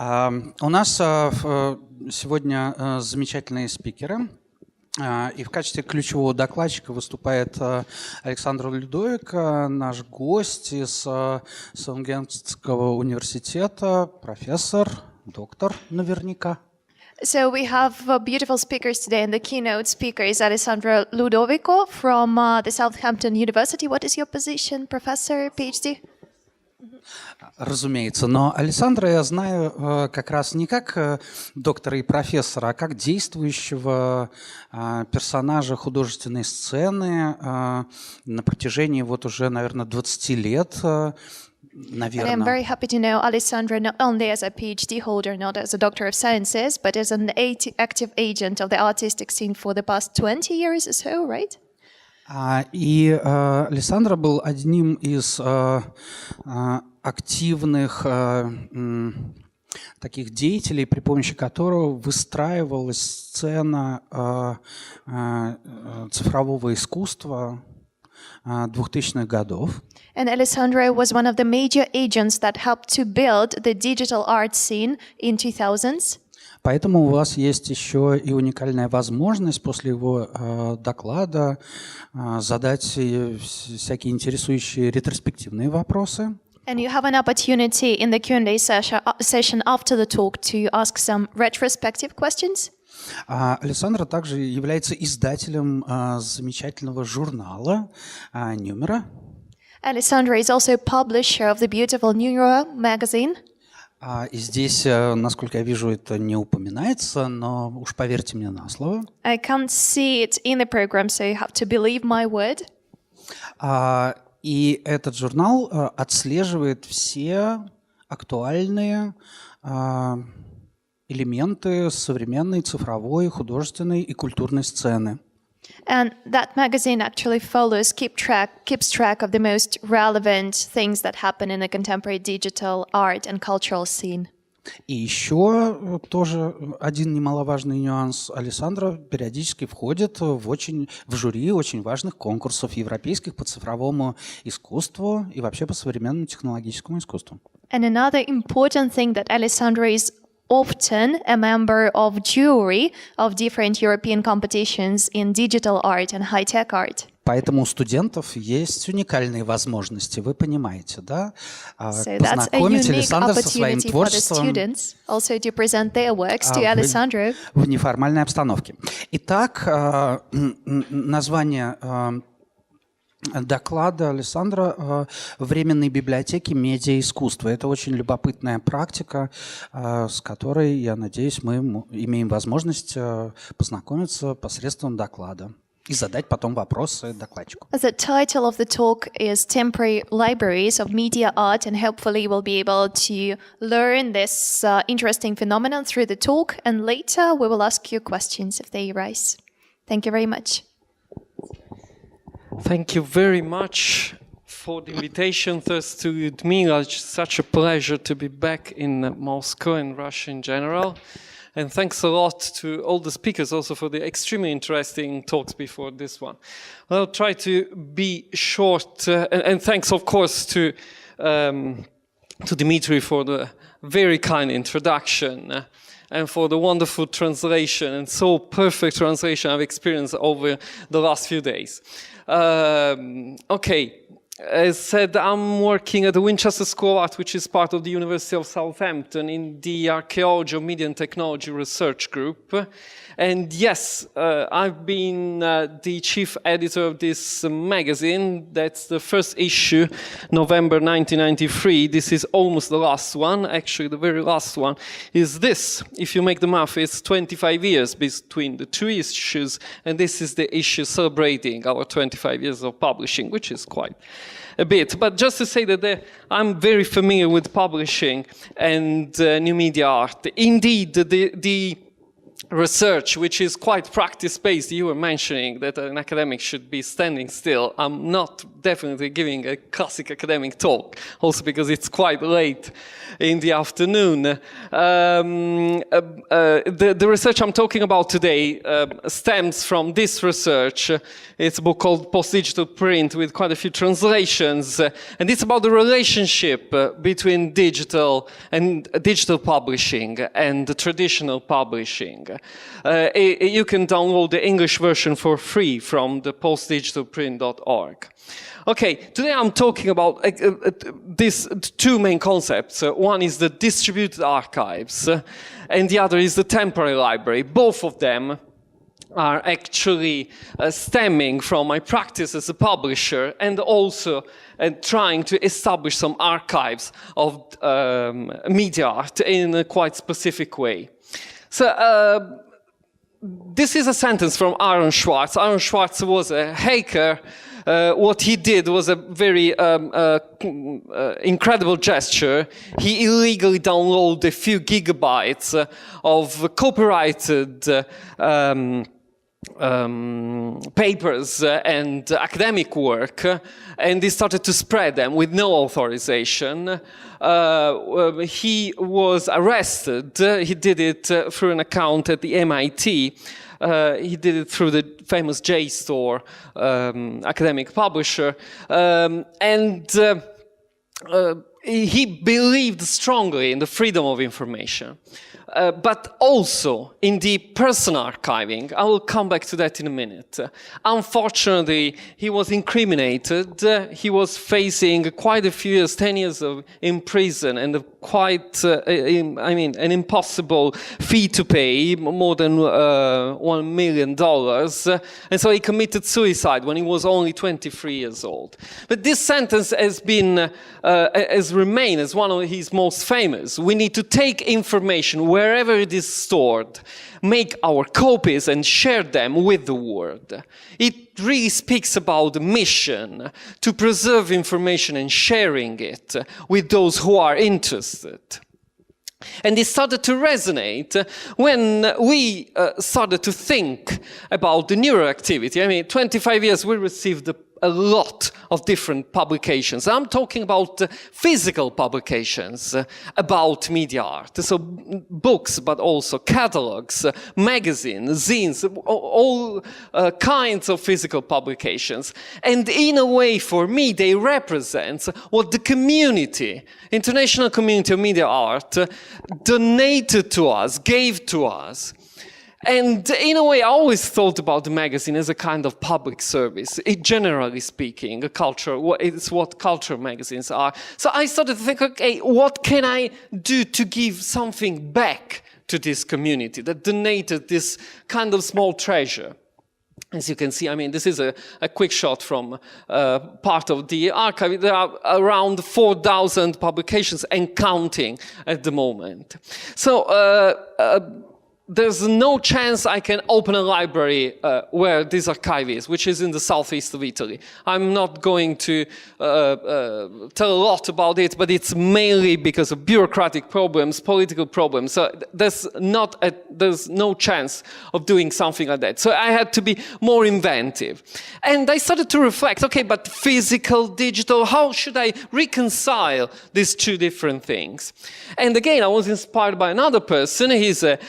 У нас сегодня замечательные спикеры. И в качестве ключевого докладчика выступает Александр Людовик, наш гость из Саунгемптонского университета, профессор, доктор наверняка. So we have beautiful speakers today, and the keynote speaker is Alessandro Ludovico from the Southampton University. What is your position, professor, PhD? Разумеется, но Александра я знаю как раз не как доктора и профессора, а как действующего персонажа художественной сцены на протяжении вот уже, наверное, 20 лет. And I'm very happy to know Alessandro not only as a PhD holder, not as a Doctor of Sciences, but as an active agent of the artistic scene for the past 20 years or so, right? И Александра был одним из активных таких деятелей, при помощи которого выстраивалась сцена цифрового искусства 2000-х годов. And Alessandro was one of the major agents that helped to build the digital art scene in 2000s. Поэтому у вас есть еще и уникальная возможность после его доклада задать всякие интересующие ретроспективные вопросы. And you have an opportunity in the Q&A session after the talk to ask some retrospective questions. Александра также является издателем замечательного журнала «Numera». Alessandro is also publisher of the beautiful Numera magazine. И здесь, насколько я вижу, это не упоминается, но уж поверьте мне на слово. I can't see it in the program, so you have to believe my word. И этот журнал отслеживает все актуальные элементы современной цифровой, художественной и культурной сцены. And that magazine actually keeps track of the most relevant things that happen in the contemporary digital art and cultural scene. И еще тоже один немаловажный нюанс. Александра периодически входит в жюри очень важных конкурсов европейских по цифровому искусству и вообще по современному технологическому искусству. And another important thing that Alessandro is often a member of jury of different European competitions in digital art and high-tech art. Поэтому у студентов есть уникальные возможности, вы понимаете, да? So познакомить Александра со своим творчеством в неформальной обстановке. Итак, название доклада Александра «Временной библиотеки медиаискусства». Это очень любопытная практика, с которой, я надеюсь, мы имеем возможность познакомиться посредством доклада и задать потом вопросы докладчику. The title of the talk is Temporary Libraries of Media Art, and hopefully we'll be able to learn this interesting phenomenon through the talk, and later we will ask you questions if they arise. Thank you very much. Thank you very much for the invitation. Thus, to me, it's such a pleasure to be back in Moscow and Russia in general. And thanks a lot to all the speakers also for the extremely interesting talks before this one. I'll try to be short, and thanks, of course, to Dimitri for the very kind introduction. And for the wonderful translation, and so perfect translation I've experienced over the last few days. Okay, as said, I'm working at the Winchester School of Art, which is part of the University of Southampton in the Archaeology of Media and Technology Research Group. And yes, I've been the chief editor of this magazine. That's the first issue, November 1993. This is almost the last one. Actually, the very last one is this. If you make the math, it's 25 years between the two issues. And this is the issue celebrating our 25 years of publishing, which is quite a bit. But just to say that I'm very familiar with publishing and new media art. Indeed, research, which is quite practice-based. You were mentioning that an academic should be standing still. I'm not definitely giving a classic academic talk, also because it's quite late in the afternoon. The research I'm talking about today stems from this research. It's a book called Post-Digital Print with quite a few translations, and it's about the relationship between digital publishing and the traditional publishing. You can download the English version for free from the postdigitalprint.org. Okay, today I'm talking about these two main concepts. One is the distributed archives, and the other is the temporary library. Both of them are actually stemming from my practice as a publisher, and also trying to establish some archives of media art in a quite specific way. So this is a sentence from Aaron Swartz. Aaron Swartz was a hacker. What he did was a very incredible gesture. He illegally downloaded a few gigabytes of copyrighted papers and academic work, and he started to spread them with no authorization. He was arrested. He did it through an account at the MIT. He did it through the famous JSTOR academic publisher, and he believed strongly in the freedom of information. But also in the person archiving. I will come back to that in a minute. Unfortunately, he was incriminated. He was facing quite a few years, 10 years in prison, and quite, an impossible fee to pay, more than $1 million. And so he committed suicide when he was only 23 years old. But this sentence has remained as one of his most famous. We need to take information wherever it is stored, make our copies and share them with the world. It really speaks about the mission to preserve information and sharing it with those who are interested. And it started to resonate when we started to think about the neuroactivity. 25 years we received a lot of different publications. I'm talking about physical publications about media art. So books, but also catalogs, magazines, zines, all kinds of physical publications. And in a way, for me, they represent what the community, international community of media art, donated to us, gave to us. And in a way, I always thought about the magazine as a kind of public service, generally speaking, it's what culture magazines are. So I started to think, okay, what can I do to give something back to this community that donated this kind of small treasure? As you can see, this is a quick shot from part of the archive. There are around 4,000 publications and counting at the moment. So, there's no chance I can open a library where this archive is, which is in the southeast of Italy. I'm not going to tell a lot about it, but it's mainly because of bureaucratic problems, political problems. So there's no chance of doing something like that. So I had to be more inventive. And I started to reflect, okay, but physical, digital, how should I reconcile these two different things? And again, I was inspired by another person. He's a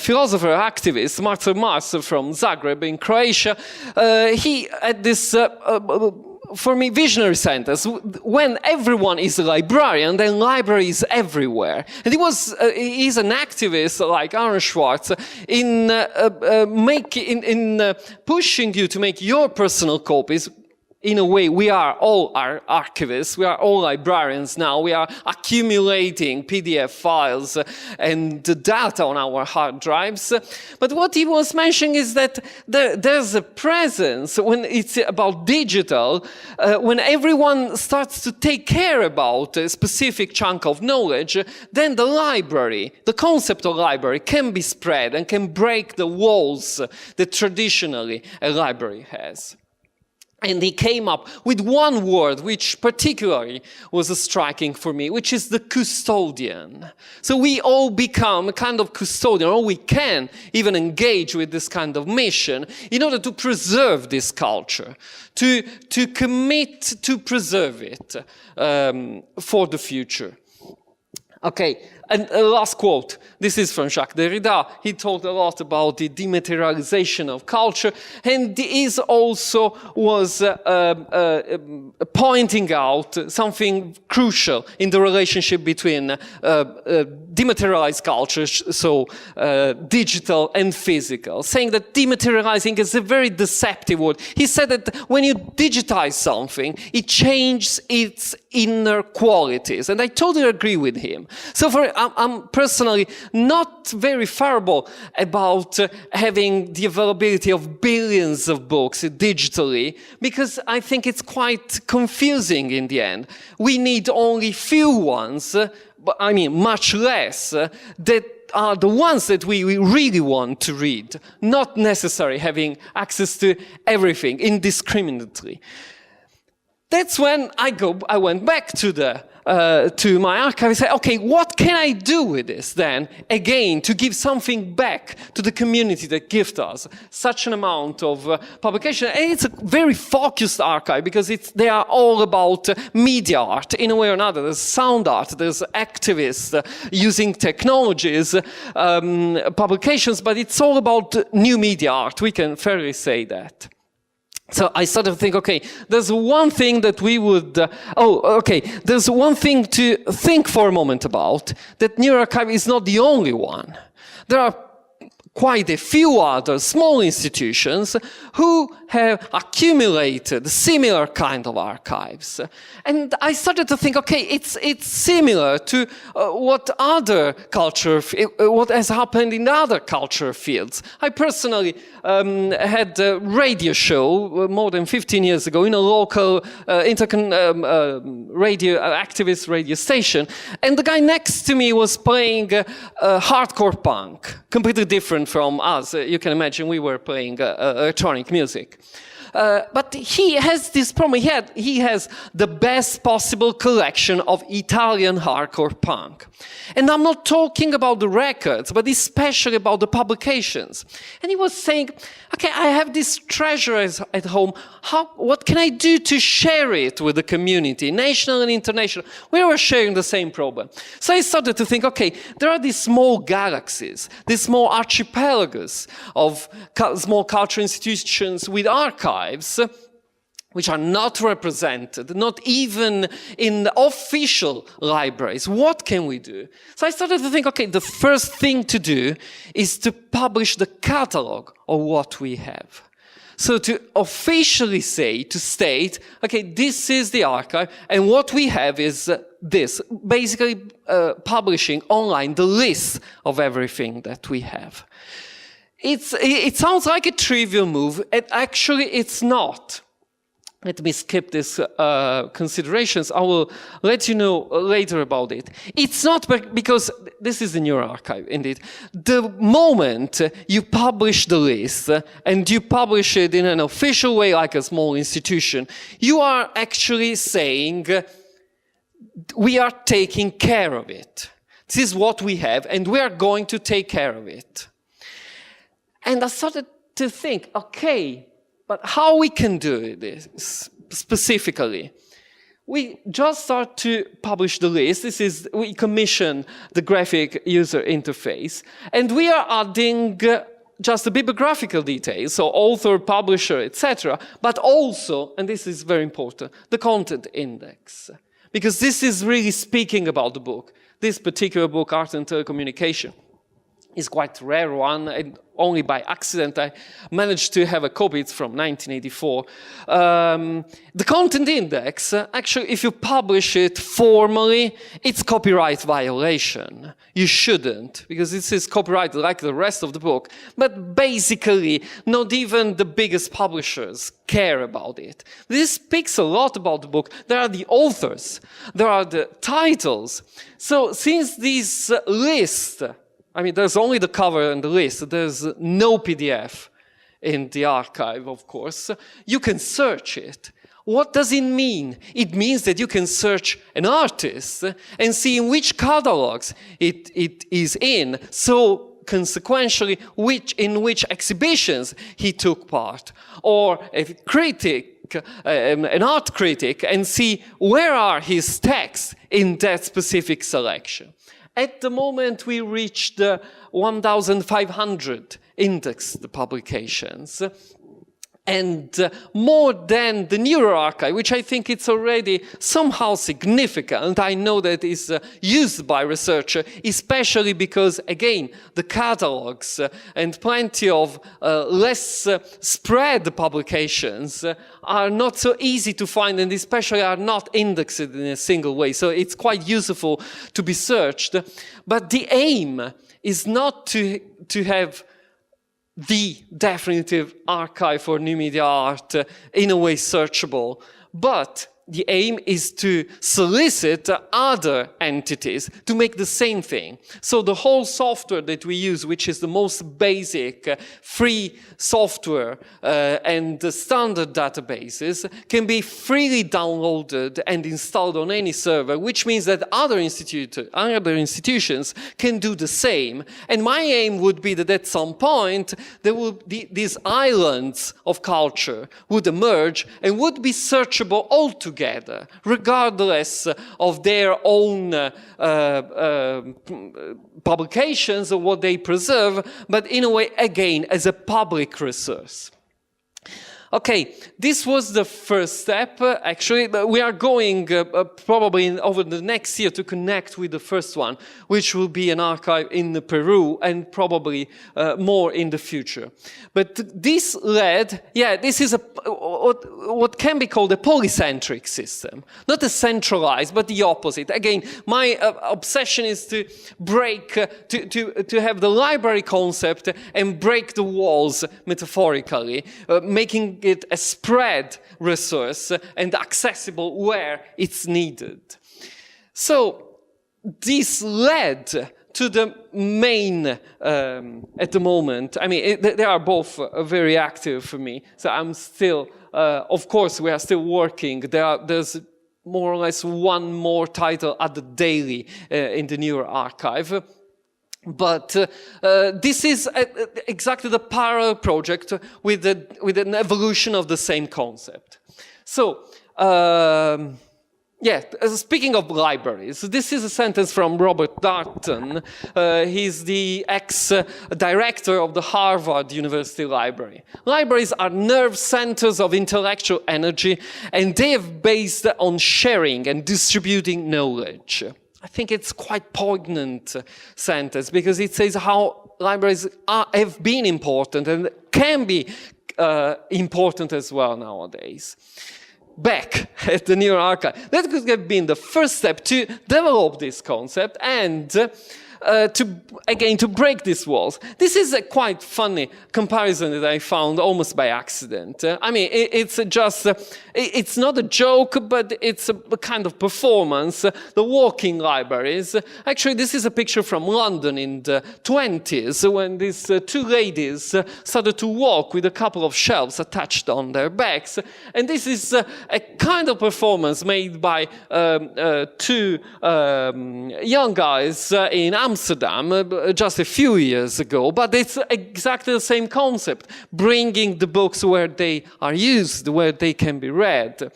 philosopher, activist, Marcel Mars from Zagreb in Croatia. He had this, for me, visionary sentence: when everyone is a librarian, then library is everywhere. And he's an activist like Aaron Swartz in pushing you to make your personal copies. In a way, we are all archivists, we are all librarians now, we are accumulating PDF files and data on our hard drives. But what he was mentioning is that there's a presence when it's about digital, when everyone starts to take care about a specific chunk of knowledge, then the library, the concept of library can be spread and can break the walls that traditionally a library has. And he came up with one word which particularly was striking for me, which is the custodian. So we all become a kind of custodian, or we can even engage with this kind of mission in order to preserve this culture, to commit to preserve it for the future. Okay, and a last quote. This is from Jacques Derrida. He talked a lot about the dematerialization of culture, and he also was pointing out something crucial in the relationship between dematerialized cultures, so digital and physical, saying that dematerializing is a very deceptive word. He said that when you digitize something, it changes its inner qualities, and I totally agree with him. So I'm personally not very favorable about having the availability of billions of books digitally, because I think it's quite confusing in the end. We need only few ones, but I mean much less, that are the ones that we really want to read, not necessarily having access to everything indiscriminately. That's when I went back to my archive and said, okay, what can I do with this then, again, to give something back to the community that gives us such an amount of publication. And it's a very focused archive, because they are all about media art in a way or another. There's sound art, there's activists using technologies, publications, but it's all about new media art. We can fairly say that. So I started to think, okay, there's one thing that we would, there's one thing to think for a moment about, that NeuroArchive is not the only one. There are quite a few other small institutions who have accumulated similar kind of archives. And I started to think, okay, it's similar to what has happened in other culture fields. I personally had a radio show more than 15 years ago in a local activist radio station, and the guy next to me was playing hardcore punk, completely different from us. You can imagine we were playing electronic music. But he has this problem. He has the best possible collection of Italian hardcore punk. And I'm not talking about the records, but especially about the publications. And he was saying, okay, I have this treasure at home. What can I do to share it with the community, national and international? We were sharing the same problem. So I started to think, okay, there are these small galaxies, these small archipelagos of small cultural institutions with archives, which are not represented, not even in the official libraries. What can we do? So I started to think, okay, the first thing to do is to publish the catalog of what we have. So to officially state, okay, this is the archive, and what we have is this, basically publishing online the list of everything that we have. It sounds like a trivial move, and actually it's not. Let me skip these considerations. I will let you know later about it. It's not because this is the NeuroArchive, indeed. The moment you publish the list and you publish it in an official way, like a small institution, you are actually saying, we are taking care of it. This is what we have, and we are going to take care of it. And I started to think, okay, but how we can do this specifically? We just start to publish the list. We commission the graphic user interface, and we are adding just the bibliographical details, so author, publisher, etc., but also, and this is very important, the content index. Because this is really speaking about the book. This particular book, Art and Telecommunication, is quite a rare one, and only by accident I managed to have a copy. It's from 1984. The content index, actually, if you publish it formally, it's copyright violation. You shouldn't, because this is copyrighted like the rest of the book. But basically, not even the biggest publishers care about it. This speaks a lot about the book. There are the authors, there are the titles. So since these lists, I mean, there's only the cover and the list. There's no PDF. in the archive, of course, you can search it. What does it mean? It means that you can search an artist and see in which catalogs it is in, so consequentially in which exhibitions he took part, or a critic, an art critic, and see where are his texts in that specific selection. At the moment, we reached 1,500 indexed publications. And more than the NeuroArchive, which I think it's already somehow significant. I know that is used by researchers, especially because, again, the catalogs and plenty of less spread publications are not so easy to find, and especially are not indexed in a single way. So it's quite useful to be searched. But the aim is not to have the definitive archive for new media art in a way searchable, but the aim is to solicit other entities to make the same thing. So the whole software that we use, which is the most basic free software and the standard databases, can be freely downloaded and installed on any server, which means that other institutions can do the same. And my aim would be that at some point there will be these islands of culture would emerge and would be searchable altogether, regardless of their own publications or what they preserve, but in a way, again, as a public resource. Okay, this was the first step, actually. But we are going probably over the next year to connect with the first one, which will be an archive in Peru and probably more in the future. But this led, this is what can be called a polycentric system. Not a centralized, but the opposite. Again, my obsession is to break, to have the library concept and break the walls metaphorically, making it a spread resource and accessible where it's needed. So this led to the main, at the moment, I mean, they are both very active for me. So I'm still, of course, we are still working. There's more or less one more title at the daily in the NeuroArchive. But this is exactly the parallel project with an evolution of the same concept. So, speaking of libraries, this is a sentence from Robert Darnton. He's the ex-director of the Harvard University Library. Libraries are nerve centers of intellectual energy, and they are based on sharing and distributing knowledge. I think it's quite poignant sentence because it says how libraries have been important and can be important as well nowadays. Back at the NeuroArchive, that could have been the first step to develop this concept and to break these walls. This is a quite funny comparison that I found almost by accident. I mean, it's just, it's not a joke, but it's a kind of performance. The walking libraries. Actually, this is a picture from London in the 20s when these two ladies started to walk with a couple of shelves attached on their backs. And this is a kind of performance made by two young guys in Amsterdam just a few years ago, but it's exactly the same concept, bringing the books where they are used, where they can be read.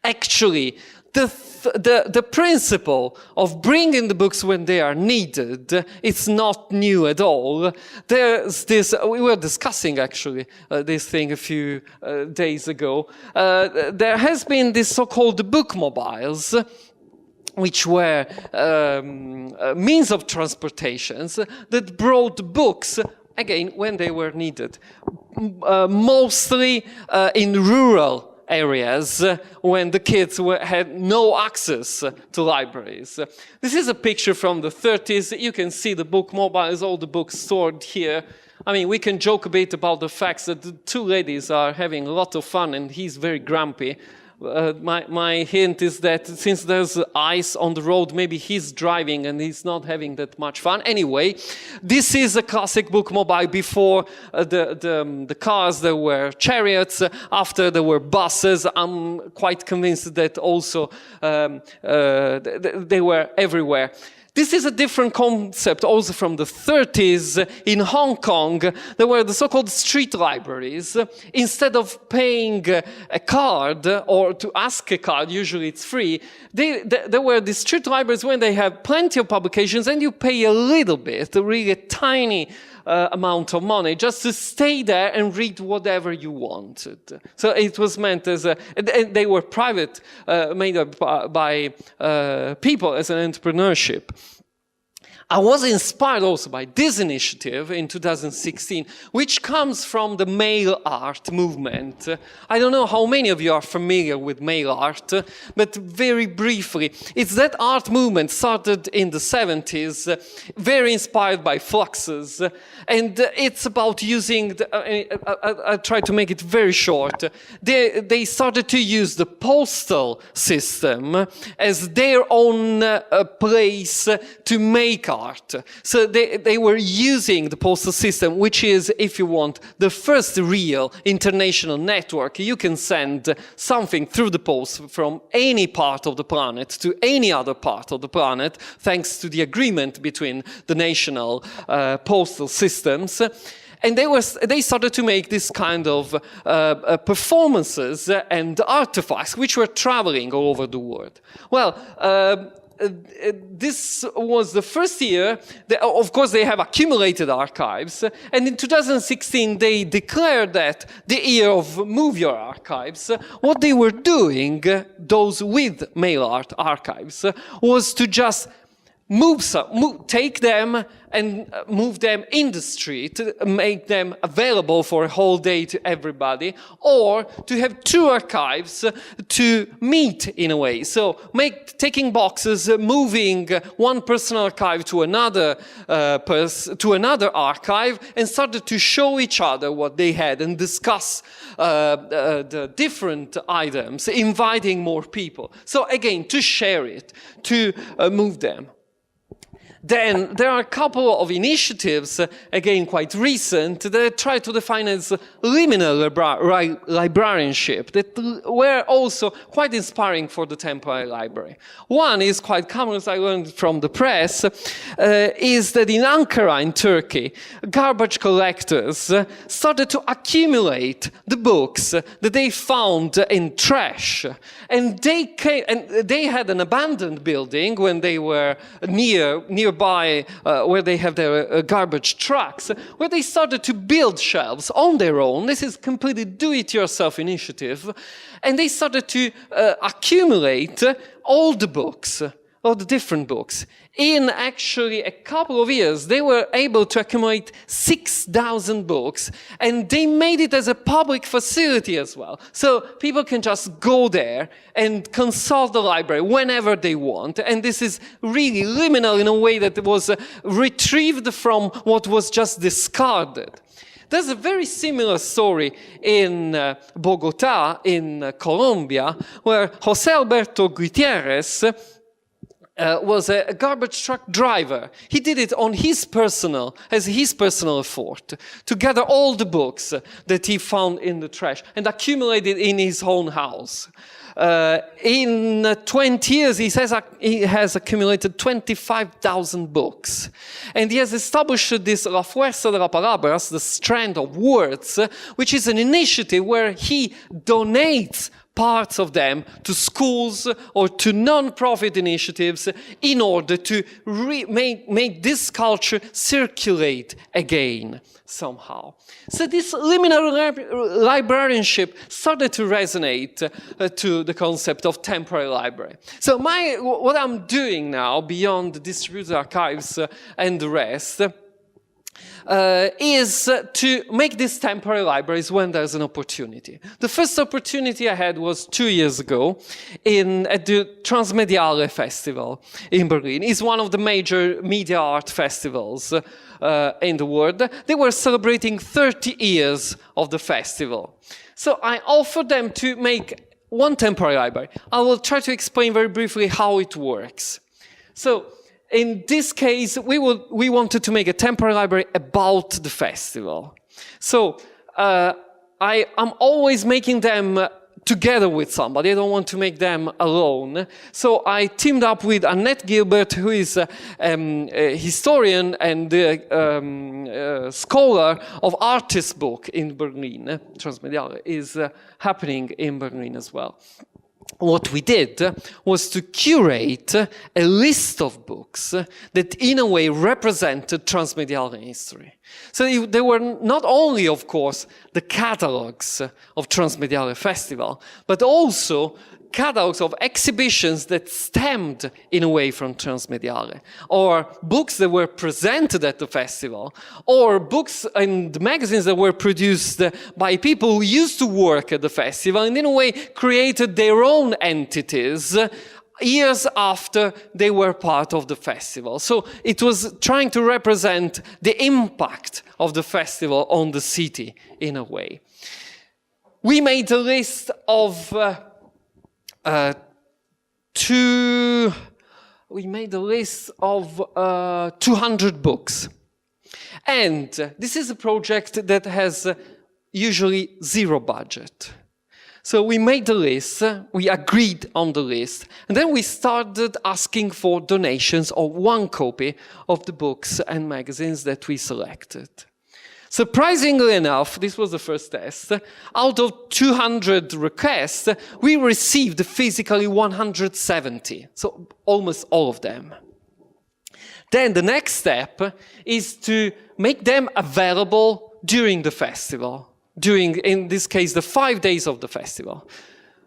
Actually, the principle of bringing the books when they are needed, it's not new at all. There's this, we were discussing actually this thing a few days ago. There has been this so-called book mobiles, which were means of transportations that brought books, again, when they were needed. Mostly in rural areas when the kids had no access to libraries. This is a picture from the 30s. You can see the book mobiles, all the books stored here. I mean, we can joke a bit about the fact that the two ladies are having a lot of fun and he's very grumpy. my hint is that since there's ice on the road, maybe he's driving and he's not having that much fun. Anyway, this is a classic bookmobile. Before the cars, there were chariots. After, there were buses. I'm quite convinced that also they were everywhere. This is a different concept also from the 30s. In Hong Kong, there were the so-called street libraries. Instead of paying a card or to ask a card, usually it's free, there were the street libraries when they have plenty of publications and you pay a little bit, really a tiny amount of money just to stay there and read whatever you wanted. So it was meant as and they were private, made by people as an entrepreneurship. I was inspired also by this initiative in 2016, which comes from the mail art movement. I don't know how many of you are familiar with mail art, but very briefly, it's that art movement started in the 70s, very inspired by fluxes, and it's about using, I try to make it very short, they started to use the postal system as their own place to make art. So they were using the postal system, which is, if you want, the first real international network. You can send something through the post from any part of the planet to any other part of the planet, thanks to the agreement between the national postal systems. And they started to make this kind of performances and artifacts, which were traveling all over the world. Well, this was the first year. Of course, they have accumulated archives. And in 2016, they declared that the year of Move Your Archives. What they were doing, those with mail art archives, was to just take them and move them in the street, make them available for a whole day to everybody, or to have two archives to meet in a way. So taking boxes, moving one personal archive to another archive, and started to show each other what they had and discuss the different items, inviting more people. So again, to share it, to move them. Then there are a couple of initiatives, again quite recent, that try to define as liminal librarianship, that were also quite inspiring for the temporary library. One is quite common, as I learned from the press, is that in Ankara in Turkey, garbage collectors started to accumulate the books that they found in trash. And they had an abandoned building when they were nearby where they have their garbage trucks, where they started to build shelves on their own. This is completely do-it-yourself initiative. And they started to accumulate all the books, all the different books. In actually a couple of years, they were able to accumulate 6,000 books, and they made it as a public facility as well. So people can just go there and consult the library whenever they want. And this is really liminal in a way that it was retrieved from what was just discarded. There's a very similar story in Bogota, in Colombia, where José Alberto Gutierrez was a garbage truck driver. He did it on his personal effort to gather all the books that he found in the trash and accumulated in his own house. In 20 years, he says he has accumulated 25,000 books. And he has established this La Fuerza de las Palabras, the strand of words, which is an initiative where he donates parts of them to schools or to non-profit initiatives in order to make this culture circulate again somehow. So this liminal librarianship started to resonate to the concept of temporary library. So what I'm doing now, beyond the distributed archives and the rest, is to make these temporary libraries when there's an opportunity. The first opportunity I had was 2 years ago at the Transmediale Festival in Berlin. It's one of the major media art festivals in the world. They were celebrating 30 years of the festival. So I offered them to make one temporary library. I will try to explain very briefly how it works. So, in this case, we wanted to make a temporary library about the festival. So, I'm always making them together with somebody. I don't want to make them alone. So I teamed up with Annette Gilbert, who is a historian and scholar of artist book in Berlin. Transmediale is happening in Berlin as well. What we did was to curate a list of books that in a way represented transmediale history. So they were not only, of course, the catalogs of Transmediale Festival, but also catalogs of exhibitions that stemmed in a way from Transmediale, or books that were presented at the festival, or books and magazines that were produced by people who used to work at the festival and in a way created their own entities years after they were part of the festival. So it was trying to represent the impact of the festival on the city in a way. We made a list of 200 books. And this is a project that has usually zero budget. So we made the list, we agreed on the list, and then we started asking for donations of one copy of the books and magazines that we selected. Surprisingly enough, this was the first test, out of 200 requests, we received physically 170, so almost all of them. Then the next step is to make them available during the festival, during, in this case, the 5 days of the festival.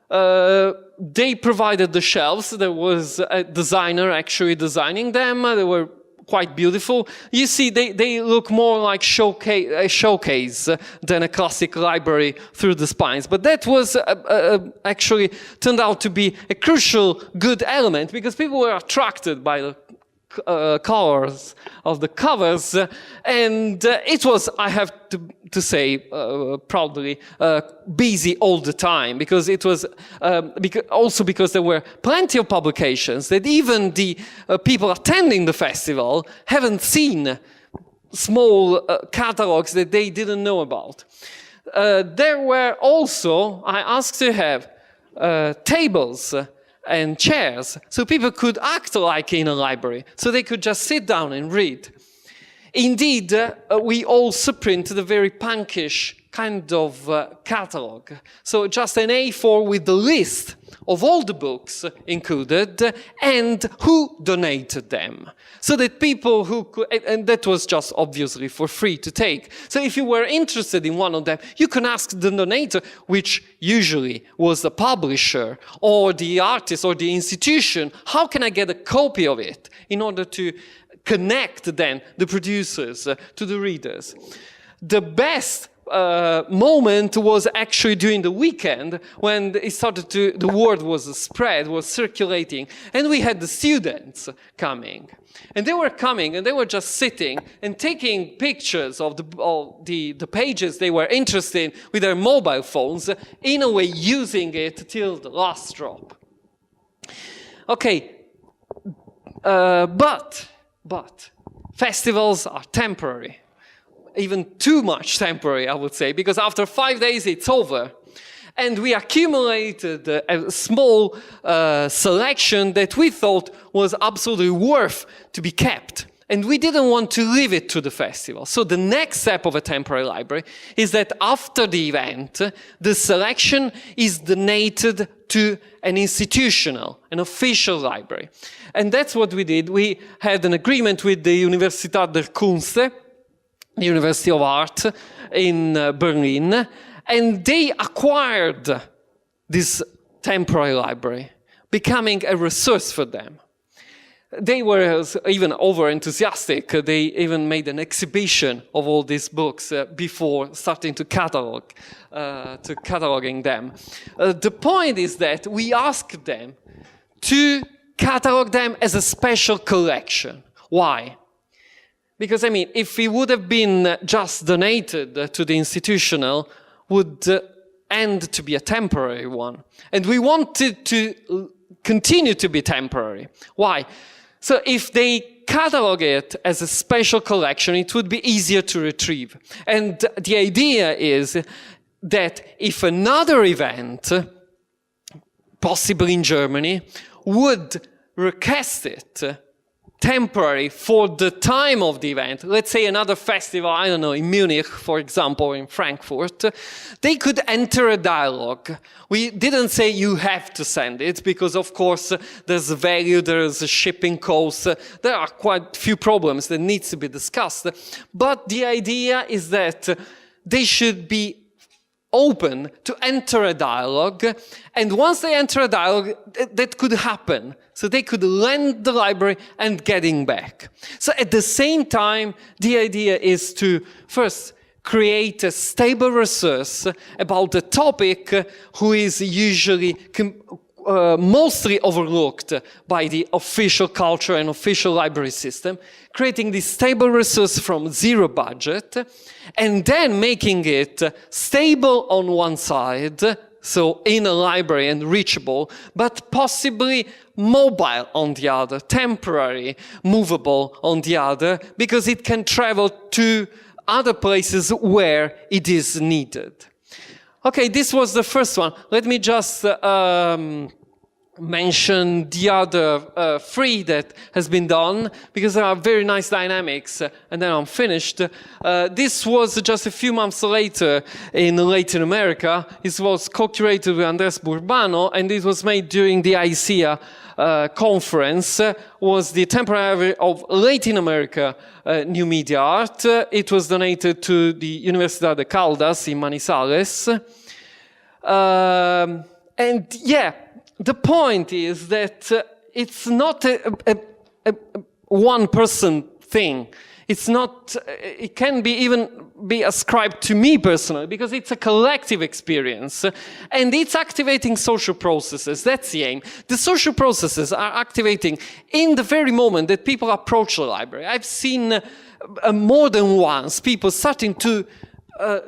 They provided the shelves. There was a designer actually designing them. They were quite beautiful. You see, they look more like a showcase than a classic library through the spines. But that was actually turned out to be a crucial good element because people were attracted by the colors of the covers, and it was, I have to say proudly, busy all the time, because it was also because there were plenty of publications that even the people attending the festival haven't seen, small catalogs that they didn't know about. There were also, I asked to have tables and chairs, so people could act like in a library, so they could just sit down and read. Indeed, we also printed a very punkish kind of catalog. So just an A4 with the list of all the books included and who donated them. So that people who could, and that was just obviously for free to take. So if you were interested in one of them, you can ask the donator, which usually was the publisher or the artist or the institution, how can I get a copy of it in order to connect then the producers to the readers. The best moment was actually during the weekend when it started to, the word was spread, was circulating, and we had the students coming. And they were coming and they were just sitting and taking pictures of the pages they were interested in with their mobile phones, in a way using it till the last drop. Okay, but festivals are temporary. Even too much temporary, I would say, because after 5 days it's over. And we accumulated a small selection that we thought was absolutely worth to be kept. And we didn't want to leave it to the festival. So the next step of a temporary library is that after the event, the selection is donated to an institutional, an official library. And that's what we did. We had an agreement with the Universität der Künste, the University of Art in Berlin, and they acquired this temporary library, becoming a resource for them. They were even over-enthusiastic. They even made an exhibition of all these books before starting to cataloging them. The point is that we asked them to catalog them as a special collection. Why? Because, I mean, if it would have been just donated to the institutional, would end to be a temporary one. And we want it to continue to be temporary. Why? So if they catalog it as a special collection, it would be easier to retrieve. And the idea is that if another event, possibly in Germany, would request it temporary for the time of the event, let's say another festival, I don't know, in Munich, for example, or in Frankfurt, they could enter a dialogue. We didn't say you have to send it, because of course there's value, there's a shipping cost, there are quite few problems that needs to be discussed. But the idea is that they should be open to enter a dialogue, and once they enter a dialogue, that could happen. So they could lend the library and getting back. So at the same time, the idea is to first create a stable resource about the topic who is usually mostly overlooked by the official culture and official library system, creating this stable resource from zero budget, and then making it stable on one side, so in a library and reachable, but possibly mobile on the other, temporary, movable on the other, because it can travel to other places where it is needed. Okay, this was the first one. Let me just mention the other three that has been done, because there are very nice dynamics, and then I'm finished. This was just a few months later in Latin America. It was co-curated with Andres Burbano, and it was made during the ICEA conference, was the Temporary of Latin America New Media Art. It was donated to the Universidad de Caldas in Manizales. And yeah, the point is that it's not a one-person thing. It's not, it can be even be ascribed to me personally, because it's a collective experience, and it's activating social processes. That's the aim. The social processes are activating in the very moment that people approach the library. I've seen more than once people starting to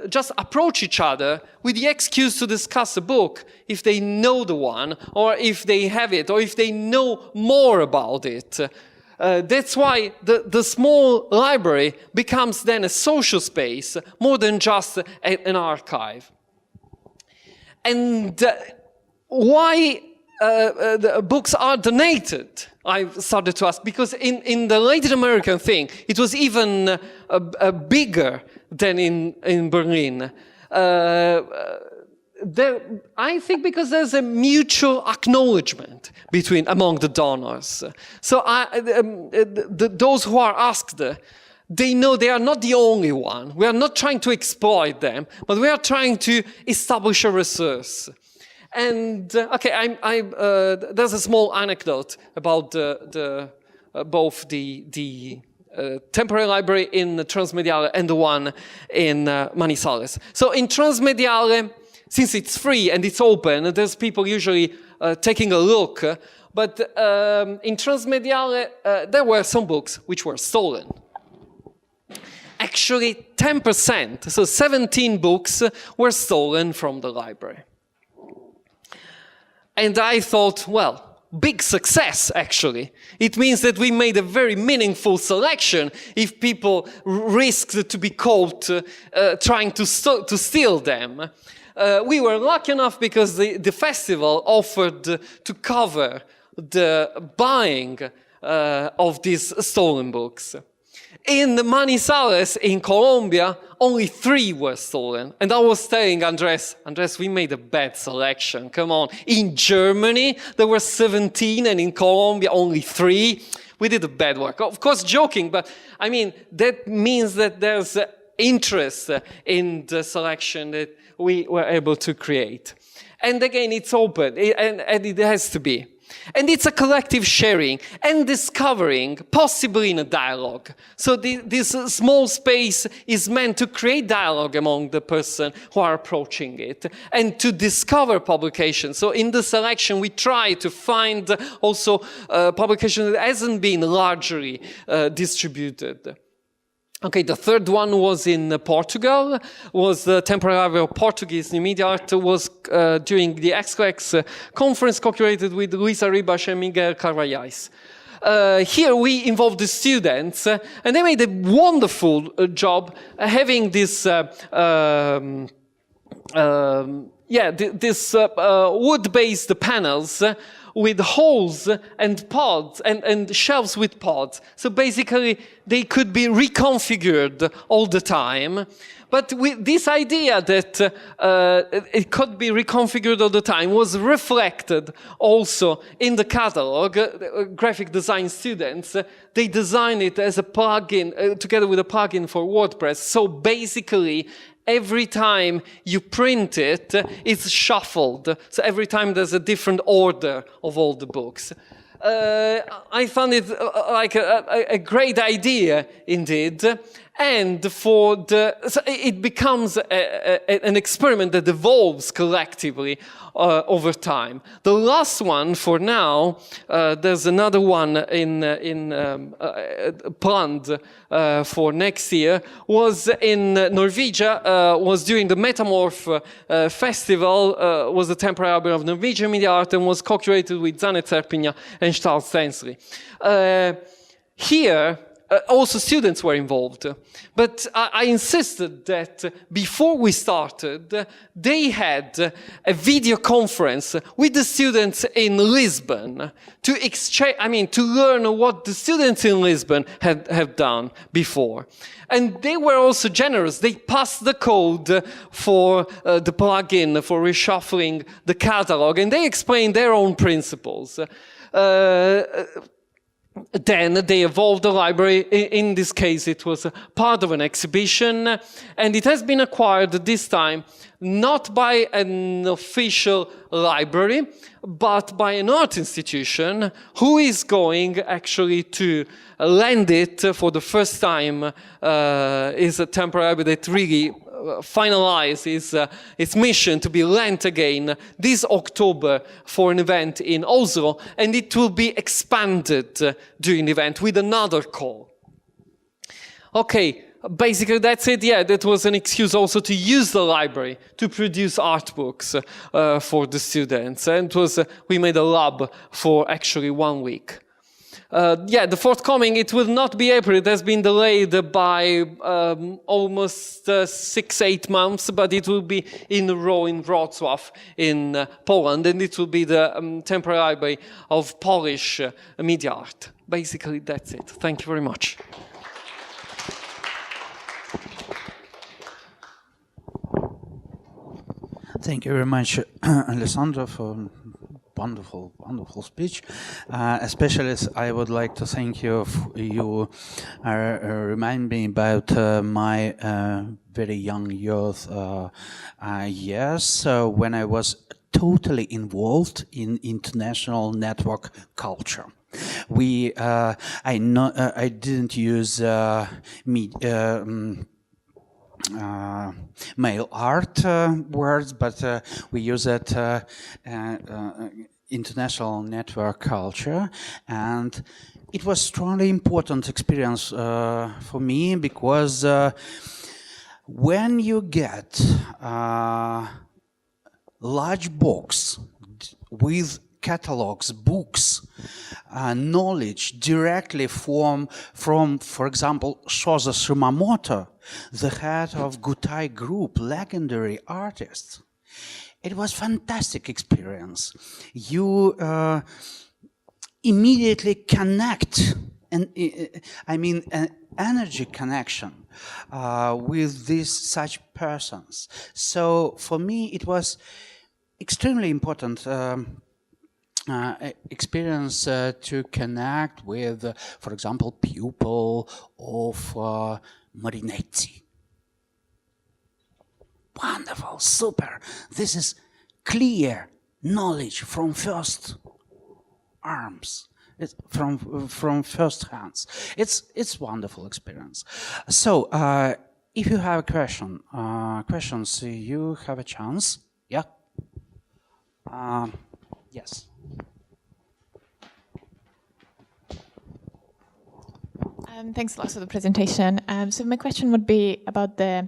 just approach each other with the excuse to discuss a book, if they know the one, or if they have it, or if they know more about it. That's why the small library becomes then a social space, more than just an archive. And why the books are donated, I started to ask, because in the Latin American thing, it was even bigger than in Berlin. I think because there's a mutual acknowledgement among the donors. So those who are asked, they know they are not the only one. We are not trying to exploit them, but we are trying to establish a resource. And okay, there's a small anecdote about both the temporary library in Transmediale and the one in Manizales. So in Transmediale, since it's free and it's open, there's people usually taking a look. But in Transmediale, there were some books which were stolen. Actually, 10%, so 17 books were stolen from the library. And I thought, well, big success, actually. It means that we made a very meaningful selection if people risked to be caught trying to steal them. We were lucky enough because the festival offered to cover the buying of these stolen books. In Manizales, in Colombia, only 3 were stolen. And I was telling Andres, we made a bad selection, come on. In Germany, there were 17, and in Colombia, only 3. We did a bad work. Of course, joking, but I mean, that means that there's interest in the selection that we were able to create. And again, it's open, and it has to be. And it's a collective sharing and discovering, possibly in a dialogue. So this small space is meant to create dialogue among the person who are approaching it and to discover publications. So in the selection, we try to find also publication that hasn't been largely distributed. Okay, the third one was in Portugal, was the temporary library of Portuguese New Media Art, was during the XCOX conference co-curated with Luisa Ribas and Miguel Carvalhais. Here we involved the students, and they made a wonderful job having this wood-based panels with holes and pods and shelves with pods. So basically, they could be reconfigured all the time. But with this idea that it could be reconfigured all the time was reflected also in the catalog. Graphic design students, they designed it as a plugin, together with a plugin for WordPress. So basically, every time you print it, it's shuffled. So every time there's a different order of all the books. I found it like a great idea indeed. And so it becomes an experiment that evolves collectively over time. The last one for now, there's another one planned for next year, was in Norwegia, was during the Metamorph Festival, was the temporary album of Norwegian media art, and was co-curated with Zane Zerpinja and Stahl Stensley. Here, also students were involved, but I insisted that before we started, they had a video conference with the students in Lisbon to exchange, to learn what the students in Lisbon have done before. And they were also generous. They passed the code for the plugin for reshuffling the catalog, and they explained their own principles. Then they evolved the library. In this case, it was part of an exhibition, and it has been acquired this time not by an official library, but by an art institution who is going actually to lend it for the first time. Is a temporary library that really finalizes its mission to be lent again this October for an event in Oslo, and it will be expanded during the event with another call. Okay, basically that's it. Yeah, that was an excuse also to use the library to produce art books for the students, and we made a lab for actually 1 week. The forthcoming, it will not be April. It has been delayed by almost 6-8 months, but it will be in a row in Wrocław in Poland, and it will be the temporary library of Polish media art. Basically, that's it. Thank you very much. Thank you very much, Alessandro, for wonderful speech. Especially, I would like to thank you. You remind me about my very young youth years when I was totally involved in international network culture. I didn't use mail art words, but we use it international network culture, and it was strongly important experience for me, because when you get large box with catalogs, books, knowledge directly from, for example, Shozo Shimamoto, the head of Gutai Group, legendary artist. It was fantastic experience. You immediately connect, and an energy connection with such persons. So for me, it was extremely important experience to connect with, for example, pupil of Marinetti. Wonderful, super. This is clear knowledge from first arms. It's from first hands. It's wonderful experience. So if you have a questions, you have a chance. Yeah. Yes. Thanks a lot for the presentation. So my question would be about the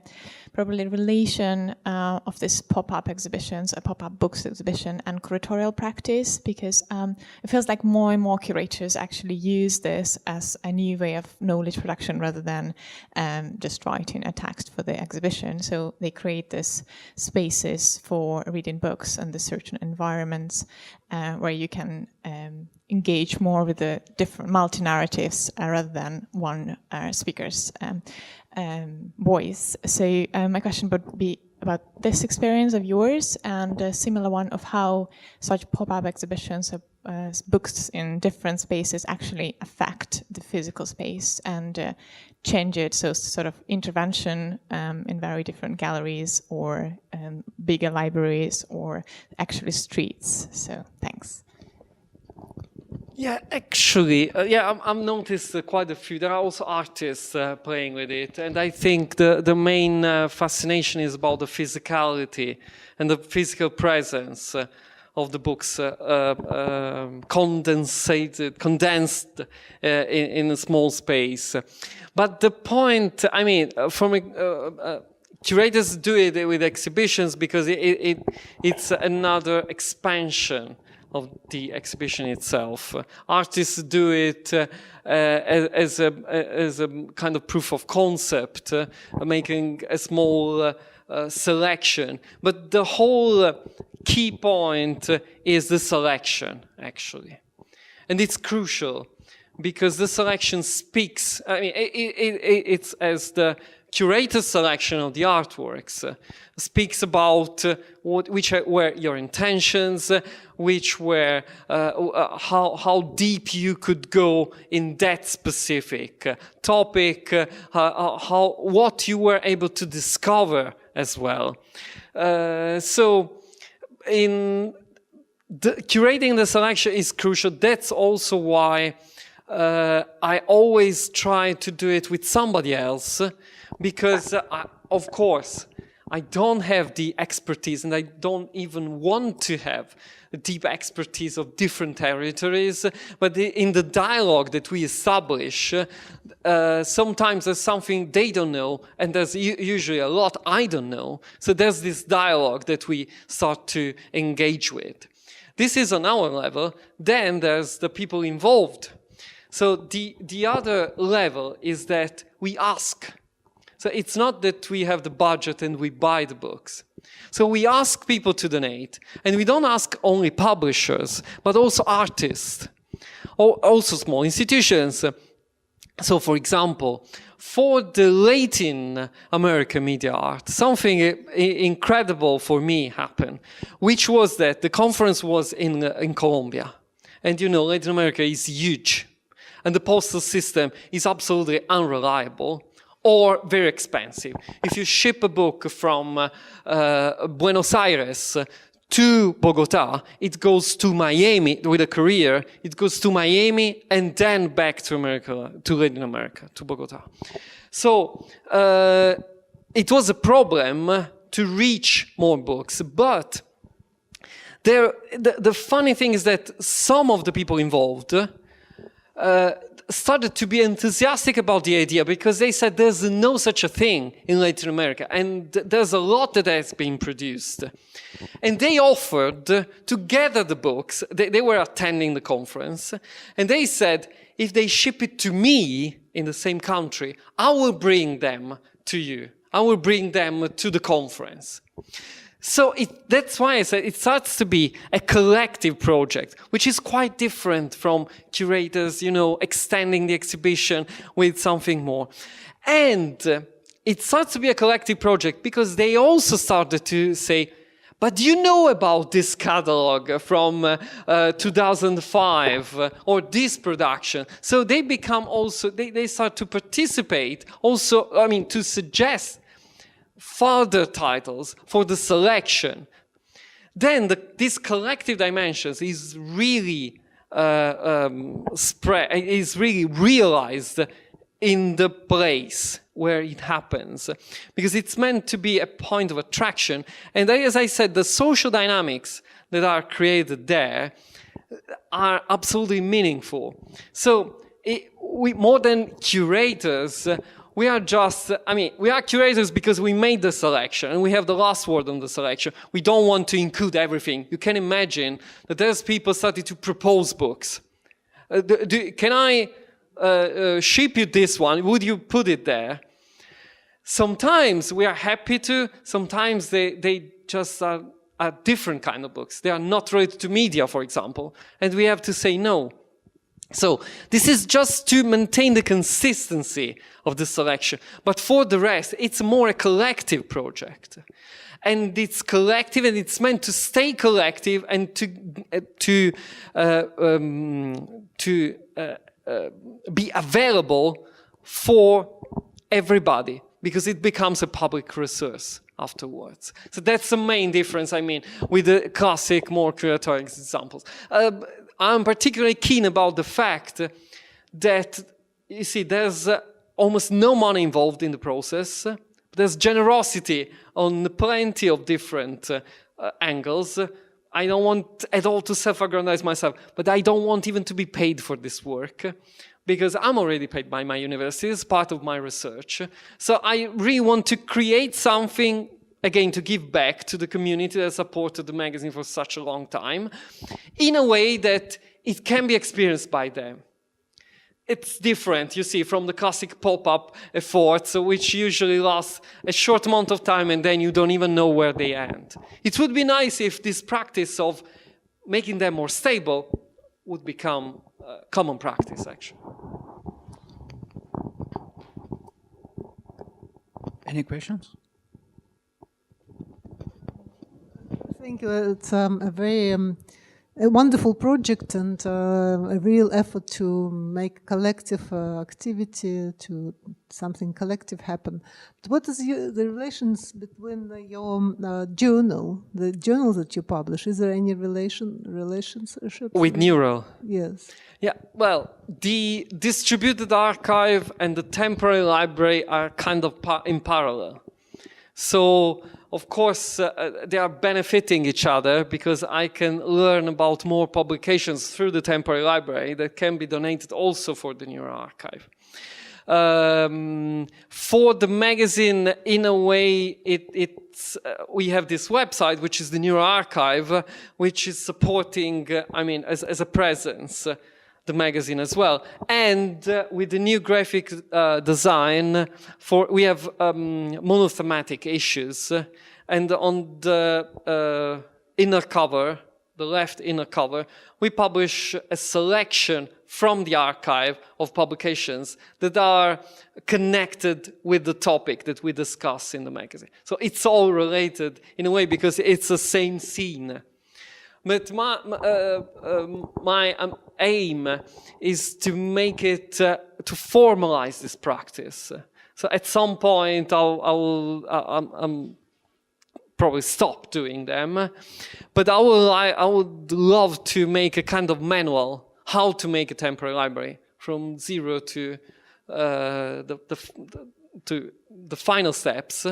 probably relation of this pop-up exhibitions, a pop-up books exhibition, and curatorial practice, because it feels like more and more curators actually use this as a new way of knowledge production rather than just writing a text for the exhibition. So they create these spaces for reading books and the certain environments where you can engage more with the different multi-narratives rather than one speaker's voice. So my question would be about this experience of yours and a similar one of how such pop-up exhibitions of books in different spaces actually affect the physical space and change it, so sort of intervention in very different galleries or bigger libraries or actually streets. So thanks. Yeah, actually, I've noticed quite a few. There are also artists playing with it, and I think the main fascination is about the physicality and the physical presence of the books condensed in a small space. But the point, I mean, curators do it with exhibitions because it's another expansion of the exhibition itself. Artists do it as a kind of proof of concept, making a small selection. But the whole key point is the selection, actually. And it's crucial because the selection speaks, I mean, it's as the curator's selection of the artworks speaks about which were your intentions, which were how deep you could go in that specific topic, what you were able to discover as well. So curating the selection is crucial. That's also why I always try to do it with somebody else, because of course I don't have the expertise, and I don't even want to have the deep expertise of different territories. But in the dialogue that we establish, sometimes there's something they don't know, and there's usually a lot I don't know. So there's this dialogue that we start to engage with. This is on our level. Then there's the people involved. So the other level is that we ask. So it's not that we have the budget and we buy the books. So we ask people to donate, and we don't ask only publishers, but also artists, also small institutions. So for example, for the Latin American media art, something incredible for me happened, which was that the conference was in Colombia. And you know, Latin America is huge, and the postal system is absolutely unreliable or very expensive. If you ship a book from Buenos Aires to Bogota, it goes to Miami with a courier, it goes to Miami and then back to America, to Latin America, to Bogota. So it was a problem to reach more books, but the funny thing is that some of the people involved started to be enthusiastic about the idea, because they said there's no such a thing in Latin America, and there's a lot that has been produced. And they offered to gather the books. They were attending the conference, and they said, if they ship it to me in the same country, I will bring them to you. I will bring them to the conference. So that's why I said it starts to be a collective project, which is quite different from curators, you know, extending the exhibition with something more. And it starts to be a collective project because they also started to say, but you know about this catalog from 2005 or this production. So they become also, they start to participate also, I mean, to suggest further titles for the selection. Then this collective dimensions is really is really realized in the place where it happens, because it's meant to be a point of attraction. And as I said, the social dynamics that are created there are absolutely meaningful. So we more than curators, we are just, we are curators because we made the selection and we have the last word on the selection. We don't want to include everything. You can imagine that there's people starting to propose books. Can I ship you this one? Would you put it there? Sometimes we are happy to, sometimes they just are different kind of books. They are not related to media, for example, and we have to say no. So this is just to maintain the consistency of the selection. But for the rest, it's more a collective project. And it's collective and it's meant to stay collective and to be available for everybody, because it becomes a public resource afterwards. So that's the main difference, with the classic, more curatorial examples. I'm particularly keen about the fact that, you see, there's almost no money involved in the process. There's generosity on plenty of different angles. I don't want at all to self-aggrandize myself, but I don't want even to be paid for this work, because I'm already paid by my university as part of my research. So I really want to create something, again, to give back to the community that supported the magazine for such a long time, in a way that it can be experienced by them. It's different, you see, from the classic pop-up efforts, which usually last a short amount of time and then you don't even know where they end. It would be nice if this practice of making them more stable would become common practice, actually. Any questions? I think it's a very a wonderful project and a real effort to make collective activity, to something collective happen. But what is the relations between your journal, the journal that you publish? Is there any relationship? With Neural? Yes. Yeah, well, the distributed archive and the temporary library are kind of in parallel. So, of course, they are benefiting each other, because I can learn about more publications through the temporary library that can be donated also for the Neural archive. For the magazine, in a way, we have this website, which is the Neural archive, which is supporting, as a presence, the magazine as well. And with the new graphic design, we have monothematic issues. And on the inner cover, the left inner cover, we publish a selection from the archive of publications that are connected with the topic that we discuss in the magazine. So it's all related in a way, because it's the same scene. But my aim is to make it, to formalize this practice. So at some point, I'll probably stop doing them. But I would love to make a kind of manual, how to make a temporary library from zero to the final steps,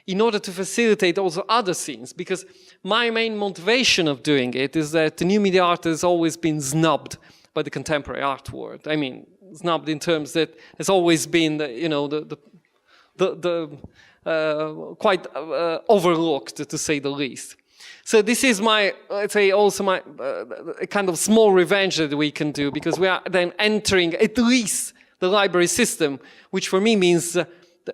in order to facilitate also other scenes. Because my main motivation of doing it is that the new media art has always been snubbed by the contemporary art world. Snubbed in terms that has always been, quite overlooked, to say the least. So this is my, let's say, also my a kind of small revenge that we can do, because we are then entering at least the library system, which for me means the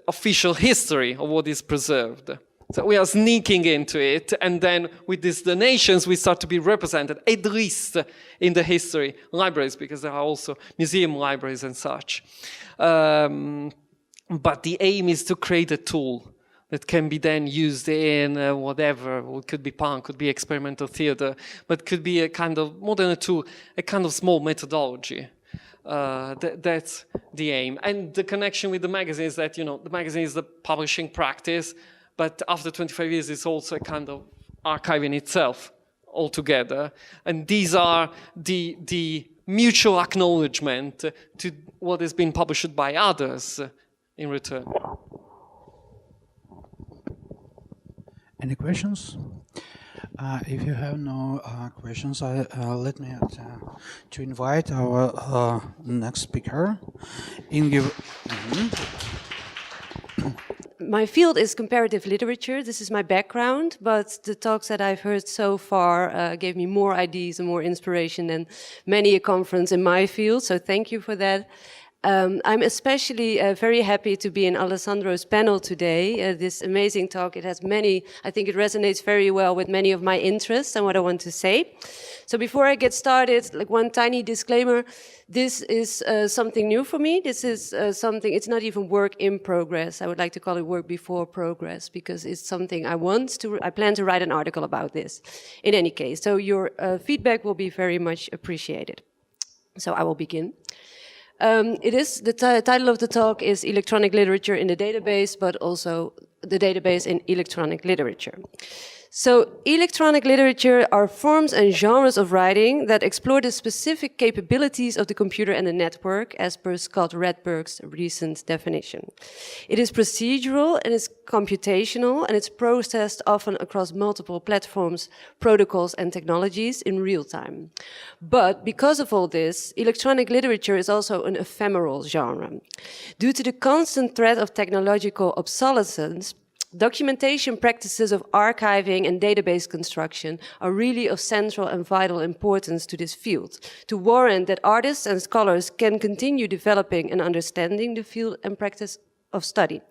official history of what is preserved. So we are sneaking into it, and then with these donations we start to be represented, at least in the history libraries, because there are also museum libraries and such. But the aim is to create a tool that can be then used in whatever. It could be punk, could be experimental theater, but could be a kind of, more than a tool, a kind of small methodology. That's the aim. And the connection with the magazine is that, the magazine is the publishing practice, but after 25 years it's also a kind of archive in itself altogether. And these are the mutual acknowledgement to what has been published by others in return. Any questions? If you have no questions, let me to invite our next speaker, Inge. My field is comparative literature. This is my background, but the talks that I've heard so far gave me more ideas and more inspiration than many a conference in my field, so thank you for that. I'm especially very happy to be in Alessandro's panel today. This amazing talk, it has many, I think it resonates very well with many of my interests and what I want to say. So before I get started, like one tiny disclaimer, this is something new for me. This is something, it's not even work in progress. I would like to call it work before progress because it's something I plan to write an article about this in any case. So your feedback will be very much appreciated. So I will begin. The title of the talk is Electronic Literature in the Database, but also the database in electronic literature. So electronic literature are forms and genres of writing that explore the specific capabilities of the computer and the network, as per Scott Redberg's recent definition. It is procedural and it's computational, and it's processed often across multiple platforms, protocols, and technologies in real time. But because of all this, electronic literature is also an ephemeral genre. Due to the constant threat of technological obsolescence, documentation practices of archiving and database construction are really of central and vital importance to this field, to warrant that artists and scholars can continue developing and understanding the field and practice of study.